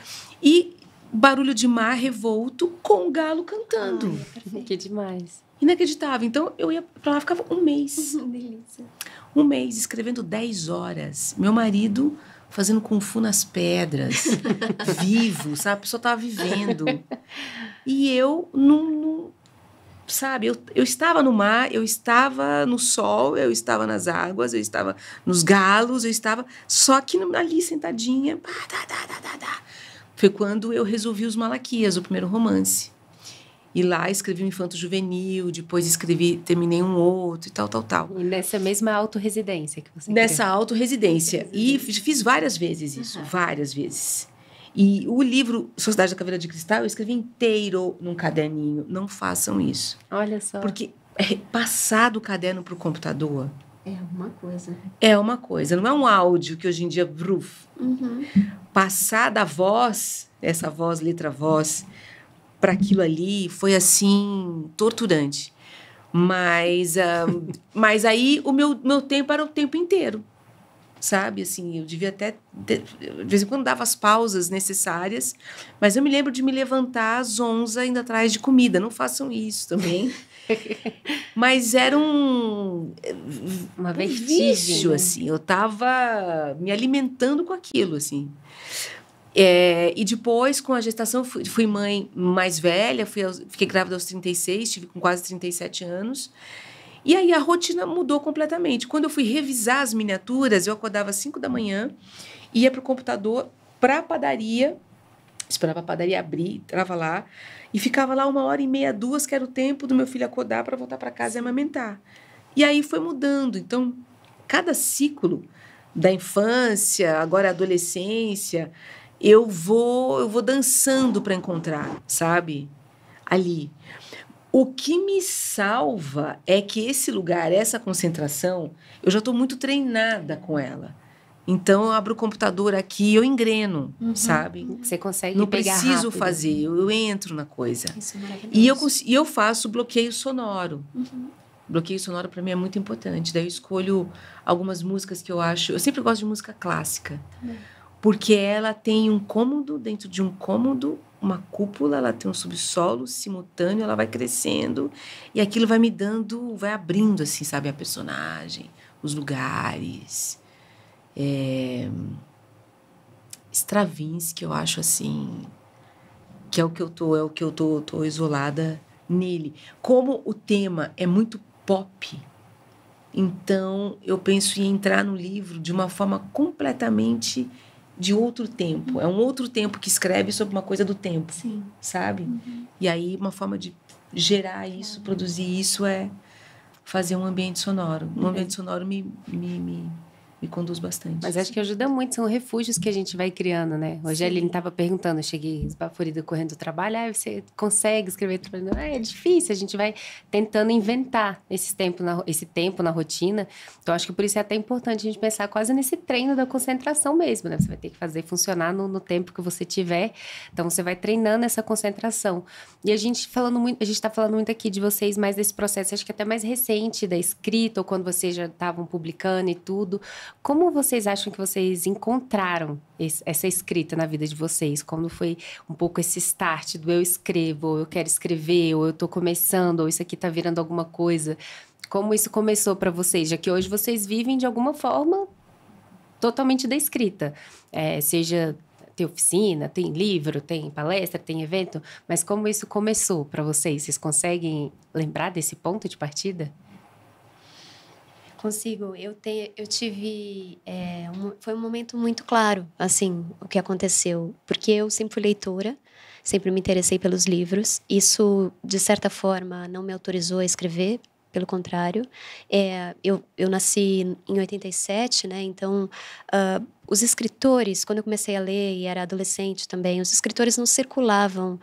E barulho de mar revolto com o galo cantando. Que demais. Inacreditável. Então, eu ia pra lá, ficava um mês. Delícia. Um mês, escrevendo 10 horas. Meu marido fazendo kung fu nas pedras. Vivo, sabe? A pessoa estava vivendo. E eu não sabe? Eu estava no mar, eu estava no sol, eu estava nas águas, eu estava nos galos, eu estava... Só que ali, sentadinha... Foi quando eu resolvi Os Malaquias, o primeiro romance. E lá escrevi um infanto juvenil, depois terminei um outro e tal. E nessa mesma autorresidência que você Nessa autorresidência. E fiz várias vezes isso, várias vezes. E o livro Sociedade da Caveira de Cristal eu escrevi inteiro num caderninho. Não façam isso. Olha só. Porque passar do caderno para o computador... É uma coisa. É uma coisa. Não é um áudio que hoje em dia... Passar da voz, essa voz, letra voz... para aquilo ali foi, assim, torturante. Mas aí o meu tempo era o tempo inteiro, sabe? Assim, eu devia até... de vez em quando dava as pausas necessárias, mas eu me lembro de me levantar às 11 indo atrás de comida. Não façam isso também. Mas era uma vertigem, vício, né? assim. Eu estava me alimentando com aquilo, assim. E depois, com a gestação, fui mãe mais velha, fiquei grávida aos 36, tive com quase 37 anos. E aí a rotina mudou completamente. Quando eu fui revisar as miniaturas, eu acordava às 5 da manhã, ia para o computador, para a padaria, esperava a padaria abrir, entrava lá, e ficava lá 1h30, 2, que era o tempo do meu filho acordar para voltar para casa e amamentar. E aí foi mudando. Então, cada ciclo da infância, agora a adolescência... Eu vou dançando para encontrar, sabe? Ali. O que me salva é que esse lugar, essa concentração, eu já estou muito treinada com ela. Então, eu abro o computador aqui e eu engreno, sabe? Você consegue Não pegar preciso rápido. fazer, eu entro na coisa. Isso é maravilhoso. E eu faço bloqueio sonoro. Bloqueio sonoro, para mim, é muito importante. Daí eu escolho algumas músicas que eu acho... Eu sempre gosto de música clássica. Porque ela tem um cômodo dentro de um cômodo, uma cúpula, ela tem um subsolo simultâneo, ela vai crescendo. E aquilo vai me dando... Vai abrindo, assim, sabe? A personagem, os lugares... Stravinsky, eu acho assim, que é o que eu tô isolada nele. Como o tema é muito pop, então eu penso em entrar no livro de uma forma completamente de outro tempo. É um outro tempo que escreve sobre uma coisa do tempo, sabe? E aí uma forma de gerar isso, produzir isso é fazer um ambiente sonoro. Um ambiente sonoro me conduz bastante. Mas acho que ajuda muito, são refúgios que a gente vai criando, né? Hoje a Aline estava perguntando, eu cheguei esbaforida correndo do trabalho, você consegue escrever trabalhando? É difícil, a gente vai tentando inventar esse tempo na rotina. Então, acho que por isso é até importante a gente pensar quase nesse treino da concentração mesmo, né? Você vai ter que fazer funcionar no tempo que você tiver, então você vai treinando essa concentração. E a gente está falando muito aqui de vocês, mais desse processo, acho que até mais recente da escrita, ou quando vocês já estavam publicando e tudo. Como vocês acham que vocês encontraram essa escrita na vida de vocês? Como foi um pouco esse start do eu escrevo, ou eu quero escrever, ou eu estou começando, ou isso aqui está virando alguma coisa? Como isso começou para vocês? Já que hoje vocês vivem de alguma forma totalmente da escrita. Seja tem oficina, tem livro, tem palestra, tem evento, mas como isso começou para vocês? Vocês conseguem lembrar desse ponto de partida? Consigo. Eu tive... foi um momento muito claro, assim, o que aconteceu. Porque eu sempre fui leitora, sempre me interessei pelos livros. Isso, de certa forma, não me autorizou a escrever, pelo contrário. Eu nasci em 87, né? Então, os escritores, quando eu comecei a ler e era adolescente também, os escritores não circulavam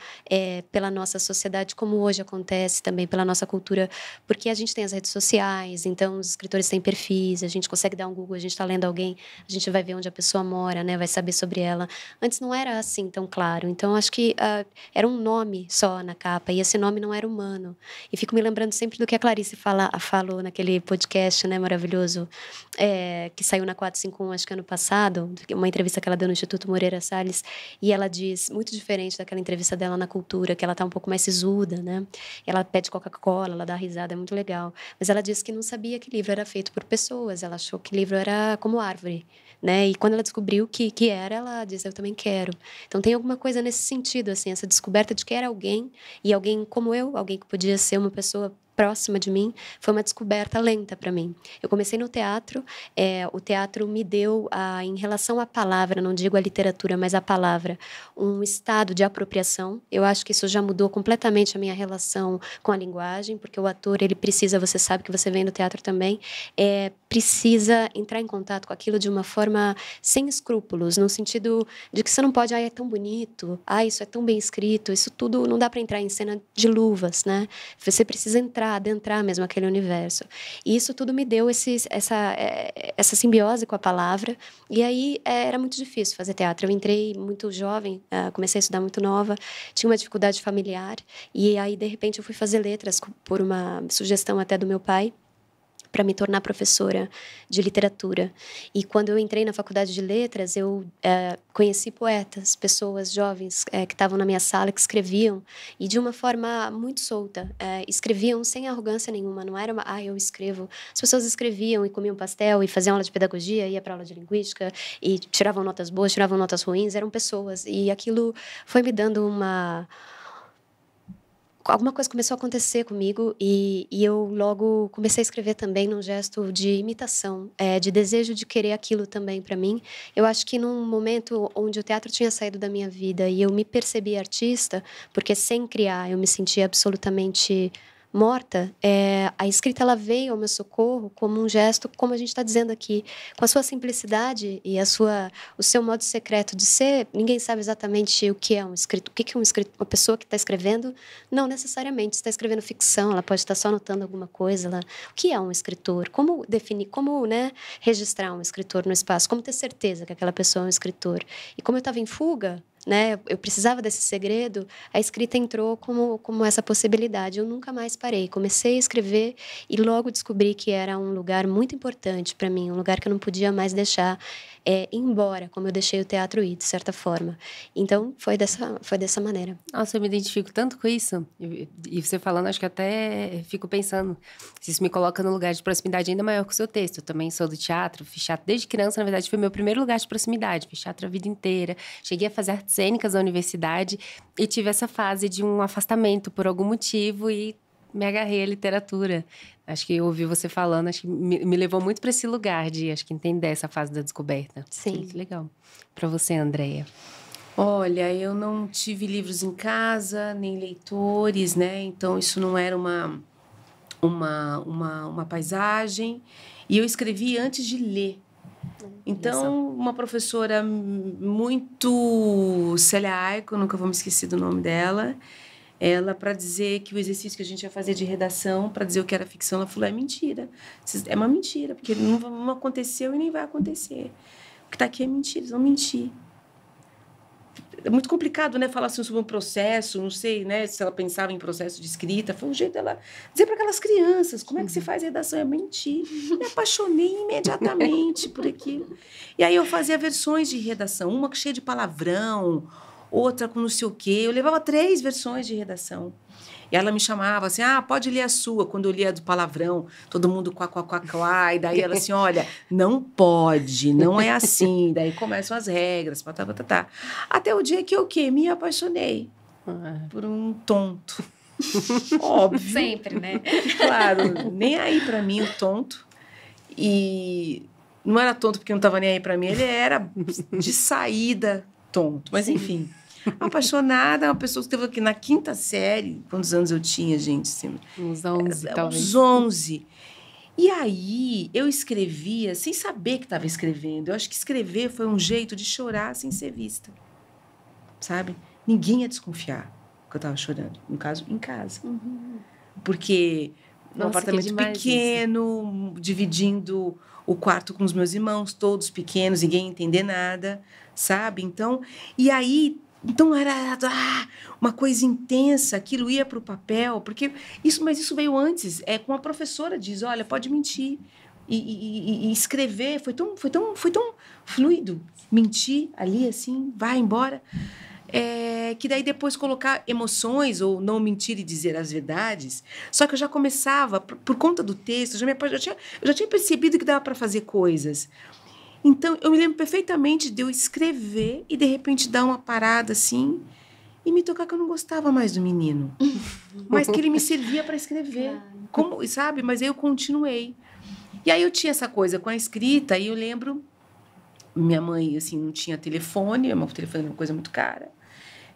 pela nossa sociedade como hoje acontece também pela nossa cultura, porque a gente tem as redes sociais, então os escritores têm perfis, a gente consegue dar um Google, a gente está lendo alguém, a gente vai ver onde a pessoa mora, né? Vai saber sobre ela. Antes não era assim tão claro, então acho que era um nome só na capa e esse nome não era humano. E fico me lembrando sempre do que a Clarice falou naquele podcast, né, maravilhoso, que saiu na 451, acho que ano passado, uma entrevista que ela deu no Instituto Moreira Salles, e ela diz, muito diferente daquela entrevista dela na Cultura, que ela tá um pouco mais sisuda, né? Ela pede Coca-Cola, ela dá risada, é muito legal. Mas ela disse que não sabia que livro era feito por pessoas, ela achou que livro era como árvore, né? E quando ela descobriu que era, ela disse, eu também quero. Então tem alguma coisa nesse sentido, assim, essa descoberta de que era alguém, e alguém como eu, alguém que podia ser uma pessoa próxima de mim, foi uma descoberta lenta para mim. Eu comecei no teatro, o teatro me deu, em relação à palavra, não digo a literatura, mas a palavra, um estado de apropriação. Eu acho que isso já mudou completamente a minha relação com a linguagem, porque o ator, ele precisa, você sabe que você vem do teatro também, precisa entrar em contato com aquilo de uma forma sem escrúpulos, no sentido de que você não pode, é tão bonito, isso é tão bem escrito, isso tudo não dá para entrar em cena de luvas, né? Você precisa adentrar mesmo aquele universo. E isso tudo me deu essa simbiose com a palavra. E aí era muito difícil fazer teatro. Eu entrei muito jovem, comecei a estudar muito nova, tinha uma dificuldade familiar. E aí, de repente, eu fui fazer letras por uma sugestão até do meu pai, para me tornar professora de literatura. E quando eu entrei na faculdade de letras, eu conheci poetas, pessoas jovens que estavam na minha sala, que escreviam, e de uma forma muito solta. Escreviam sem arrogância nenhuma, não era eu escrevo. As pessoas escreviam e comiam pastel, e faziam aula de pedagogia, ia para aula de linguística, e tiravam notas boas, tiravam notas ruins, eram pessoas. E aquilo foi me dando alguma coisa começou a acontecer comigo e eu logo comecei a escrever também num gesto de imitação, de desejo de querer aquilo também para mim. Eu acho que num momento onde o teatro tinha saído da minha vida e eu me percebi artista, porque sem criar eu me sentia absolutamente morta, a escrita ela veio ao meu socorro como um gesto, como a gente está dizendo aqui, com a sua simplicidade e o seu modo secreto de ser. Ninguém sabe exatamente o que é um escritor, uma pessoa que está escrevendo. Não necessariamente está escrevendo ficção, ela pode estar só anotando alguma coisa. O que é um escritor? Como definir, como, né, registrar um escritor no espaço? Como ter certeza que aquela pessoa é um escritor? E como eu estava em fuga, né, eu precisava desse segredo, a escrita entrou como essa possibilidade. Eu nunca mais parei. Comecei a escrever e logo descobri que era um lugar muito importante para mim, um lugar que eu não podia mais deixar ir embora, como eu deixei o teatro ir, de certa forma. Então, foi dessa maneira. Nossa, eu me identifico tanto com isso. E você falando, acho que até fico pensando se isso me coloca num lugar de proximidade ainda maior com o seu texto. Eu também sou do teatro, fiz teatro desde criança. Na verdade, foi meu primeiro lugar de proximidade. Fiz teatro a vida inteira. Cheguei a fazer artes cênicas na universidade e tive essa fase de um afastamento por algum motivo e me agarrei à literatura. Acho que eu ouvi você falando, acho que me levou muito para esse lugar de, acho que, entender essa fase da descoberta. Sim. Muito legal. Para você, Andréia? Olha, eu não tive livros em casa, nem leitores, né? Então, isso não era uma paisagem. E eu escrevi antes de ler. Então, uma professora muito celiaco, nunca vou me esquecer do nome dela, ela, para dizer que o exercício que a gente ia fazer de redação, para dizer o que era ficção, ela falou, é mentira. É uma mentira, porque não aconteceu e nem vai acontecer. O que está aqui é mentira, eles vão mentir. É muito complicado, né, falar assim sobre um processo, não sei, né, se ela pensava em processo de escrita, foi um jeito dela dizer para aquelas crianças como é que se faz redação, é mentir. Me apaixonei imediatamente por aquilo. E aí eu fazia versões de redação, uma cheia de palavrão, outra com não sei o quê. Eu levava 3 versões de redação. E ela me chamava assim, pode ler a sua. Quando eu lia do palavrão, todo mundo quá. E daí ela assim, olha, não pode, não é assim. Daí começam as regras, tá. Até o dia que eu me apaixonei por um tonto. Óbvio. Sempre, né? Claro, nem aí pra mim o tonto. E não era tonto porque não estava nem aí pra mim, ele era de saída tonto. Mas enfim... Apaixonada, uma pessoa que esteve aqui na 5ª série. Quantos anos eu tinha, gente? Assim, uns 11, talvez. Uns 11. E aí, eu escrevia sem saber que estava escrevendo. Eu acho que escrever foi um jeito de chorar sem ser vista. Sabe? Ninguém ia desconfiar que eu estava chorando. No caso, em casa. Uhum. Porque um apartamento pequeno, dividindo o quarto com os meus irmãos, todos pequenos, ninguém ia entender nada, sabe? Então, e aí... Então, era uma coisa intensa, aquilo ia para o papel, porque mas isso veio antes. Com a professora diz, olha, pode mentir. E escrever foi tão fluido. Mentir ali, assim, vai embora. Que daí depois colocar emoções, ou não mentir e dizer as verdades. Só que eu já começava, por conta do texto, eu já tinha percebido que dava para fazer coisas. Então, eu me lembro perfeitamente de eu escrever e, de repente, dar uma parada assim e me tocar que eu não gostava mais do menino. Mas que ele me servia para escrever. Como, sabe? Mas aí eu continuei. E aí eu tinha essa coisa com a escrita e eu lembro... Minha mãe, assim, não tinha telefone. O telefone era uma coisa muito cara.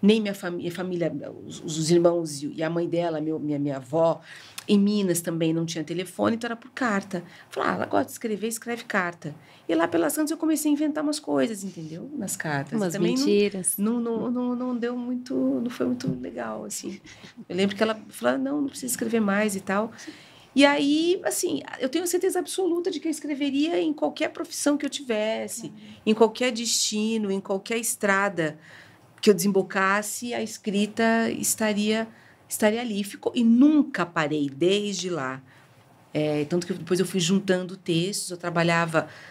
Nem minha família, os irmãos e a mãe dela, minha avó... Em Minas também não tinha telefone, então era por carta. Falei, ela gosta de escrever, escreve carta. E lá pelas Santos eu comecei a inventar umas coisas, entendeu? Nas cartas. Umas também mentiras. Não deu muito, não foi muito legal, assim. Eu lembro que ela falou, não precisa escrever mais e tal. E aí, assim, eu tenho certeza absoluta de que eu escreveria em qualquer profissão que eu tivesse, em qualquer destino, em qualquer estrada que eu desembocasse, a escrita estaria ali. E nunca parei, desde lá. Tanto que depois eu fui juntando textos,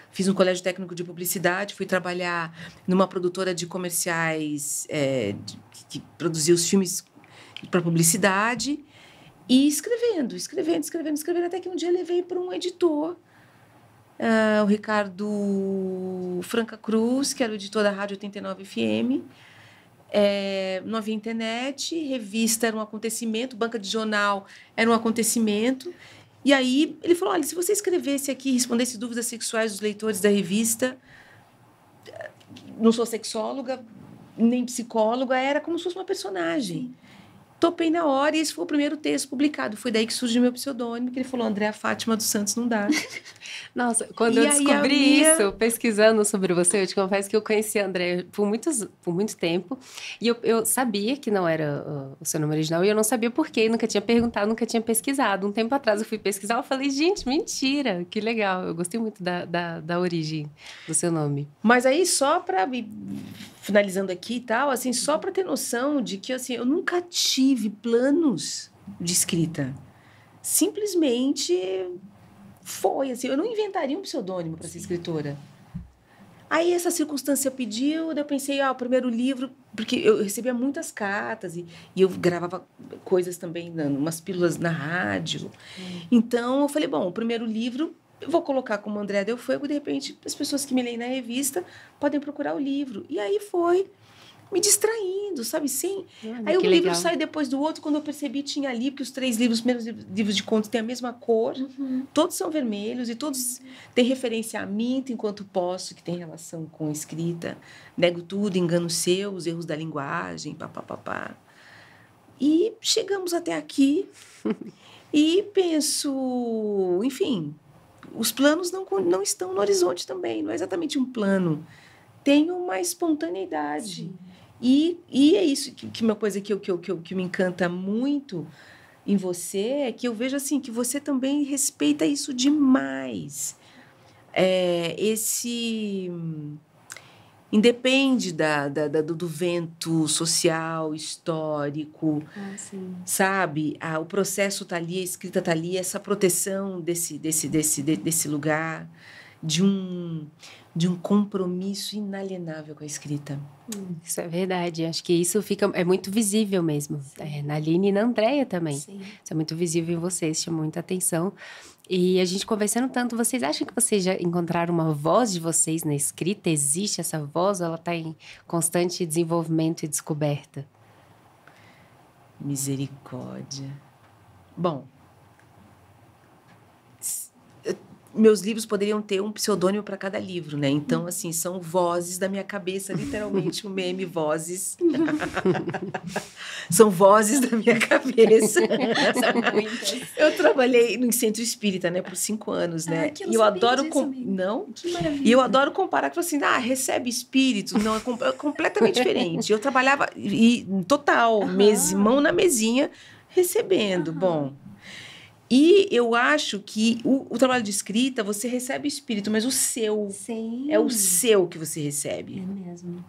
fiz um colégio técnico de publicidade, fui trabalhar numa produtora de comerciais que produzia os filmes para publicidade e escrevendo, até que um dia levei para um editor, o Ricardo Franca Cruz, que era o editor da Rádio 89 FM. Não havia internet, revista era um acontecimento, banca de jornal era um acontecimento. E aí ele falou, olha, se você escrevesse aqui, respondesse dúvidas sexuais dos leitores da revista, não sou sexóloga, nem psicóloga, era como se fosse uma personagem. topei na hora e esse foi o primeiro texto publicado. Foi daí que surgiu meu pseudônimo, que ele falou, Andréa Fátima dos Santos não dá. Nossa, quando eu descobri isso, pesquisando sobre você, eu te confesso que eu conheci a Andréa por muito tempo. E eu sabia que não era o seu nome original, e eu não sabia por quê, nunca tinha perguntado, nunca tinha pesquisado. Um tempo atrás eu fui pesquisar, eu falei, gente, mentira, que legal. Eu gostei muito da origem do seu nome. Mas aí, só para finalizando aqui e tal, assim, só para ter noção de que, assim, eu nunca tive planos de escrita. Simplesmente foi, assim, eu não inventaria um pseudônimo para ser escritora. Aí essa circunstância pediu, daí eu pensei, o primeiro livro, porque eu recebia muitas cartas e eu gravava coisas também, umas pílulas na rádio. Então, eu falei, bom, o primeiro livro eu vou colocar como Andréa Del Fuego, de repente as pessoas que me leem na revista podem procurar o livro. E aí foi me distraindo, sabe? Sim. Aí um livro sai depois do outro, quando eu percebi tinha ali, porque os 3 livros, os primeiros livros de contos têm a mesma cor, todos são vermelhos e todos têm referência a Minto Enquanto Posso, que tem relação com escrita, Nego Tudo, Engano Seu, Os Erros da Linguagem, papapá. E chegamos até aqui e penso, enfim, os planos não estão no horizonte também, não é exatamente um plano, tem uma espontaneidade. Sim. E é isso que uma coisa que me encanta muito em você é que eu vejo assim que você também respeita isso demais. Independe do vento social, histórico, sabe? O processo está ali, a escrita está ali, essa proteção desse lugar, de um compromisso inalienável com a escrita. Isso é verdade, acho que isso é muito visível mesmo, na Aline e na Andréa também. Sim. Isso é muito visível em vocês, chama muita atenção. E a gente conversando tanto, vocês acham que vocês já encontraram uma voz de vocês na escrita? Existe essa voz ou ela está em constante desenvolvimento e descoberta? Misericórdia. Bom, meus livros poderiam ter um pseudônimo para cada livro, né? Então, assim, são vozes da minha cabeça, literalmente, o meme Vozes. São vozes da minha cabeça. São muitas. Eu trabalhei no Centro Espírita, né, por 5 anos, né? E eu adoro... Não? Que maravilha. E eu adoro comparar, que assim, recebe espírito. Não, é completamente diferente. Eu trabalhava, total, mão na mesinha, recebendo. Bom... E eu acho que o trabalho de escrita, você recebe espírito, mas o seu. Sim. É o seu que você recebe. É mesmo.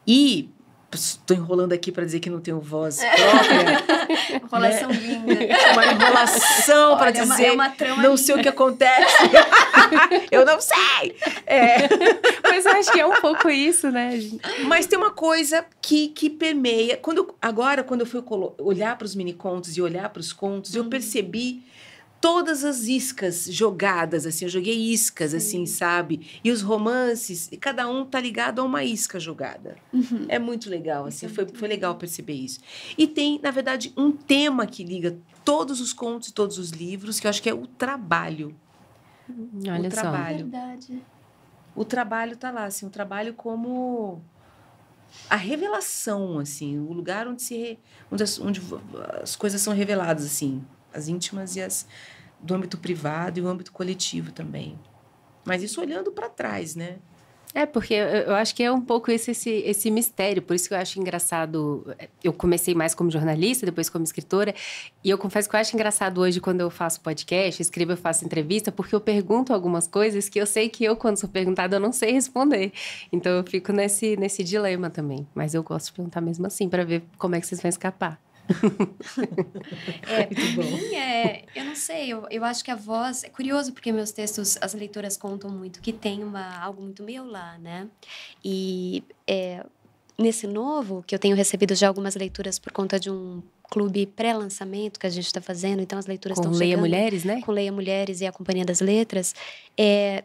E estou enrolando aqui para dizer que não tenho voz própria. Enrolação linda. Uma enrolação para dizer uma trama não linda. sei o que acontece. Eu não sei. Mas eu acho que é um pouco isso, né? Mas tem uma coisa que permeia. Quando eu fui olhar para os mini-contos e olhar para os contos, eu percebi todas as iscas jogadas, assim. Eu joguei iscas, assim, sabe? E os romances, cada um tá ligado a uma isca jogada. É muito legal, assim. Foi legal perceber isso. E tem, na verdade, um tema que liga todos os contos e todos os livros, que eu acho que é o trabalho. Olha só. É verdade. O trabalho tá lá, assim. O trabalho como a revelação, assim. O lugar onde as coisas são reveladas, assim. As íntimas e as do âmbito privado e o âmbito coletivo também. Mas isso olhando para trás, né? Porque eu acho que é um pouco esse mistério, por isso que eu acho engraçado. Eu comecei mais como jornalista, depois como escritora, e eu confesso que eu acho engraçado hoje quando eu faço podcast, escrevo, eu faço entrevista, porque eu pergunto algumas coisas que eu sei que quando sou perguntada, eu não sei responder. Então eu fico nesse dilema também. Mas eu gosto de perguntar mesmo assim, para ver como é que vocês vão escapar. Muito bom. Eu não sei, eu acho que a voz... É curioso porque meus textos, as leitoras contam muito que tem algo muito meu lá, né? E nesse novo, que eu tenho recebido já algumas leituras por conta de um clube pré-lançamento que a gente está fazendo, então as leituras estão chegando. Com Leia Mulheres, né? Com Leia Mulheres e a Companhia das Letras.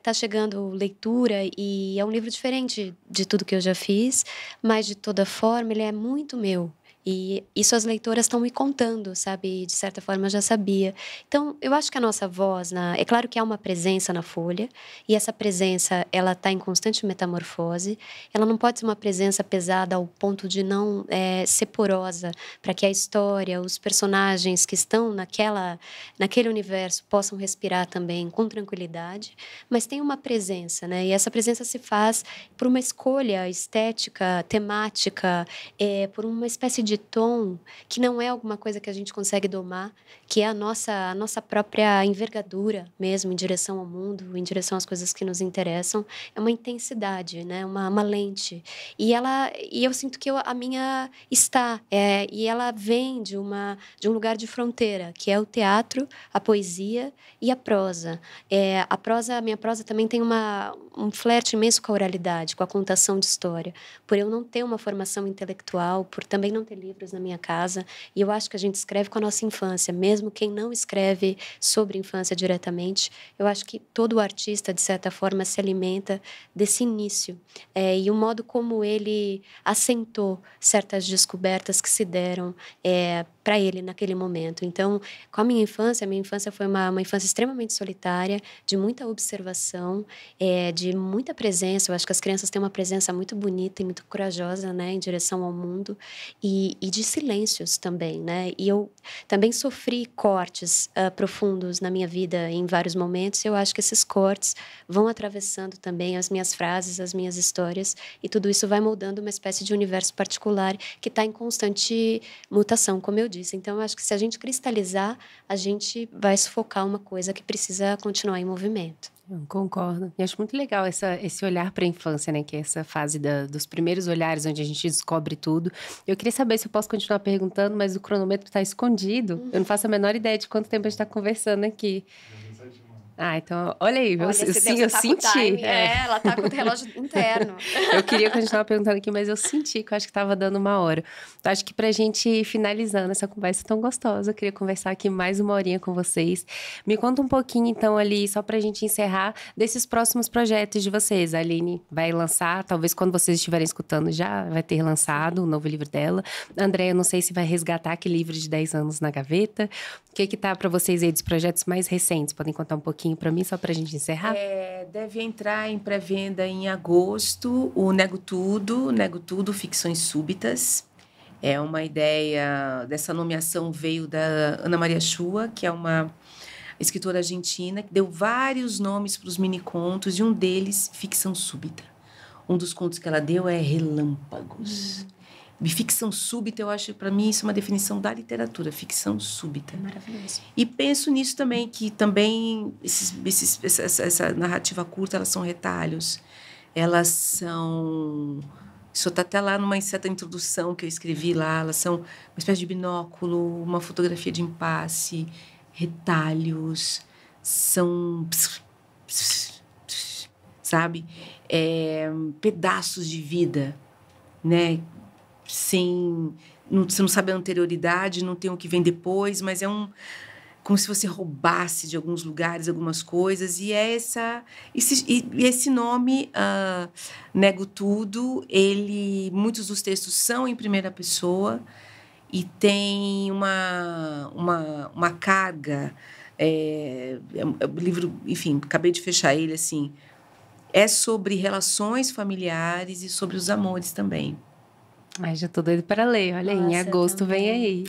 Tá chegando leitura e é um livro diferente de tudo que eu já fiz, mas de toda forma ele é muito meu. E isso as leitoras estão me contando, sabe? De certa forma, eu já sabia. Então, eu acho que a nossa voz, é claro que há uma presença na folha, e essa presença, ela está em constante metamorfose. Ela não pode ser uma presença pesada ao ponto de não ser porosa, para que a história, os personagens que estão naquele universo possam respirar também com tranquilidade, mas tem uma presença, né? E essa presença se faz por uma escolha estética, temática, por uma espécie de tom que não é alguma coisa que a gente consegue domar, que é a nossa própria envergadura mesmo em direção ao mundo, em direção às coisas que nos interessam. É uma intensidade, né? Uma lente. E eu sinto que a minha está, e ela vem de um lugar de fronteira, que é o teatro, a poesia e a prosa. A minha prosa também tem um flerte imenso com a oralidade, com a contação de história. Por eu não ter uma formação intelectual, por também não ter livros na minha casa, e eu acho que a gente escreve com a nossa infância, mesmo quem não escreve sobre infância diretamente, eu acho que todo artista, de certa forma, se alimenta desse início. E o modo como ele assentou certas descobertas que se deram para ele naquele momento. Então, com a minha infância foi uma infância extremamente solitária, de muita observação, de muita presença. Eu acho que as crianças têm uma presença muito bonita e muito corajosa, né, em direção ao mundo, e de silêncios também, né? E eu também sofri cortes profundos na minha vida em vários momentos. Eu acho que esses cortes vão atravessando também as minhas frases, as minhas histórias, e tudo isso vai moldando uma espécie de universo particular que está em constante mutação, como eu disse. Então, eu acho que se a gente cristalizar, a gente vai sufocar uma coisa que precisa continuar em movimento. Eu concordo. E acho muito legal esse olhar para a infância, né? Que é essa fase dos primeiros olhares, onde a gente descobre tudo. Eu queria saber se eu posso continuar perguntando, mas o cronômetro está escondido. Eu não faço a menor ideia de quanto tempo a gente está conversando aqui. Então, olha aí, eu senti. Ela tá com o relógio interno. Eu queria continuar perguntando aqui, mas eu senti que eu acho que estava dando uma hora. Então, acho que pra gente ir finalizando essa conversa tão gostosa, eu queria conversar aqui mais uma horinha com vocês. Me conta um pouquinho, então, ali, só pra gente encerrar, desses próximos projetos de vocês. A Aline vai lançar, talvez quando vocês estiverem escutando já vai ter lançado o novo livro dela. A Andréia, não sei se vai resgatar aquele livro de 10 anos na gaveta. O que tá pra vocês aí dos projetos mais recentes? Podem contar um pouquinho para mim, só para a gente encerrar? Deve entrar em pré-venda em agosto o Nego Tudo, Ficções Súbitas. É uma ideia, dessa nomeação veio da Ana Maria Chua, que é uma escritora argentina, que deu vários nomes para os minicontos, e um deles, Ficção Súbita. Um dos contos que ela deu é Relâmpagos. Ficção súbita, eu acho, para mim, isso é uma definição da literatura, ficção súbita. Maravilhoso. E penso nisso também, que também essa narrativa curta, elas são retalhos. Elas são... Isso está até lá numa certa introdução que eu escrevi lá. Elas são uma espécie de binóculo, uma fotografia de impasse, retalhos, são... sabe? Pedaços de vida, né? Você não sabe a anterioridade, não tem o que vem depois, mas como se você roubasse de alguns lugares algumas coisas. E esse nome, Nego Tudo, muitos dos textos são em primeira pessoa e tem uma carga. O livro, enfim, acabei de fechar ele, assim, é sobre relações familiares e sobre os amores também. Ai, já tô doida para ler. Olha aí, em agosto vem aí.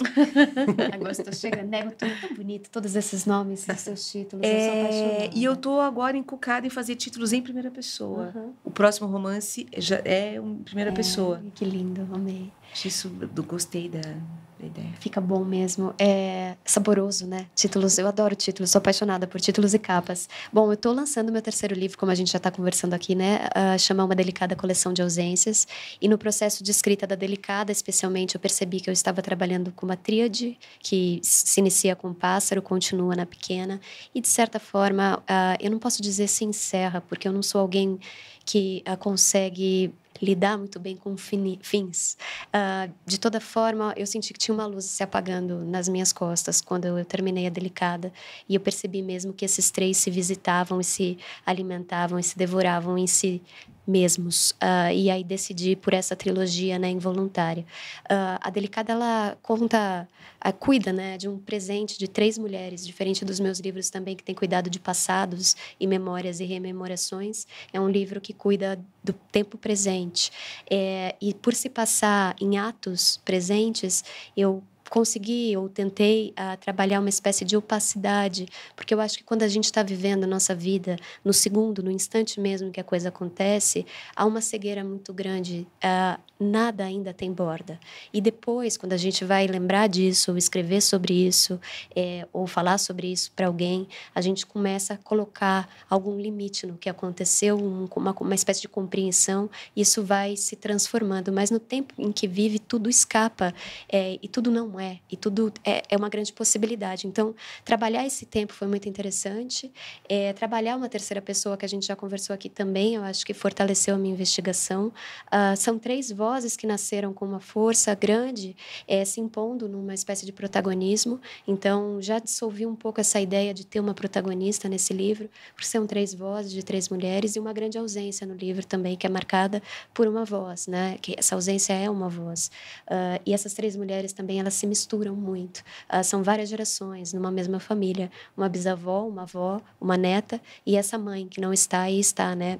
Agosto chega, Nego Tudo, tão bonito, todos esses nomes dos seus títulos. Eu sou apaixonada. E eu tô agora encucada em fazer títulos em primeira pessoa. O próximo romance já é em primeira pessoa. Que lindo, amei. Gostei da ideia. Fica bom mesmo. É saboroso, né? Títulos, eu adoro títulos, sou apaixonada por títulos e capas. Bom, eu tô lançando meu terceiro livro, como a gente já tá conversando aqui, né? Chama Uma Delicada Coleção de Ausências. E no processo de escrita da Delicada, especialmente, eu percebi que eu estava trabalhando com uma tríade, que se inicia com o pássaro, continua na pequena. E, de certa forma, eu não posso dizer se encerra, porque eu não sou alguém que consegue lidar muito bem com fins. De toda forma, eu senti que tinha uma luz se apagando nas minhas costas quando eu terminei a Delicada, e eu percebi mesmo que esses três se visitavam e se alimentavam e se devoravam em si mesmos. E aí decidi por essa trilogia, né, Involuntária. A Delicada, ela cuida, né, de um presente de 3 mulheres, diferente dos meus livros também, que tem cuidado de passados e memórias e rememorações. É um livro que cuida do tempo presente. E por se passar em atos presentes, eu consegui ou tentei trabalhar uma espécie de opacidade, porque eu acho que quando a gente está vivendo a nossa vida no segundo, no instante mesmo que a coisa acontece, há uma cegueira muito grande, nada ainda tem borda. E depois, quando a gente vai lembrar disso, ou escrever sobre isso, ou falar sobre isso para alguém, a gente começa a colocar algum limite no que aconteceu, uma espécie de compreensão, e isso vai se transformando. Mas no tempo em que vive, tudo escapa, e tudo não e tudo é uma grande possibilidade. Então, trabalhar esse tempo foi muito interessante. Trabalhar uma terceira pessoa, que a gente já conversou aqui também, eu acho que fortaleceu a minha investigação. São 3 vozes que nasceram com uma força grande, se impondo numa espécie de protagonismo. Então, já dissolvi um pouco essa ideia de ter uma protagonista nesse livro, por ser 3 vozes de 3 mulheres, e uma grande ausência no livro também, que é marcada por uma voz, né? Que essa ausência é uma voz. E essas 3 mulheres também, elas se misturam muito. São várias gerações numa mesma família. Uma bisavó, uma avó, uma neta e essa mãe que não está e está, né,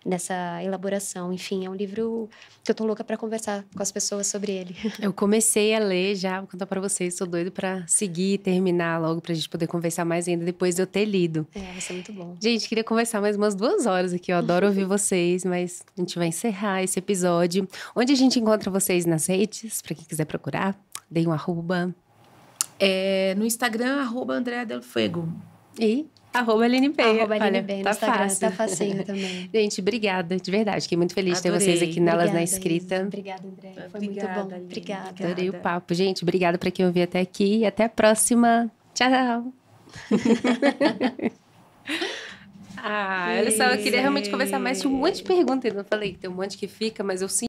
nessa elaboração. Enfim, é um livro que eu tô louca para conversar com as pessoas sobre ele. Eu comecei a ler já, vou contar para vocês, sou doido para seguir e terminar logo, pra gente poder conversar mais ainda depois de eu ter lido. Vai ser muito bom. Gente, queria conversar mais umas 2 horas aqui, eu adoro ouvir vocês, mas a gente vai encerrar esse episódio. Onde a gente encontra vocês nas redes, para quem quiser procurar? Dei um arroba. No Instagram, @Andrea Del Fuego. E @Aline Peia. Aline Peia, tá no Instagram, fácil. tá facinho também. Gente, obrigada, de verdade. Fiquei muito feliz de ter vocês aqui nelas na escrita. Isa. Obrigada, André. Foi muito bom. Aline. Obrigada. Adorei o papo. Gente, obrigada para quem ouviu até aqui e até a próxima. Tchau. Olha só, eu queria realmente conversar mais. Tinha um monte de perguntas, eu não falei que tem um monte que fica, mas eu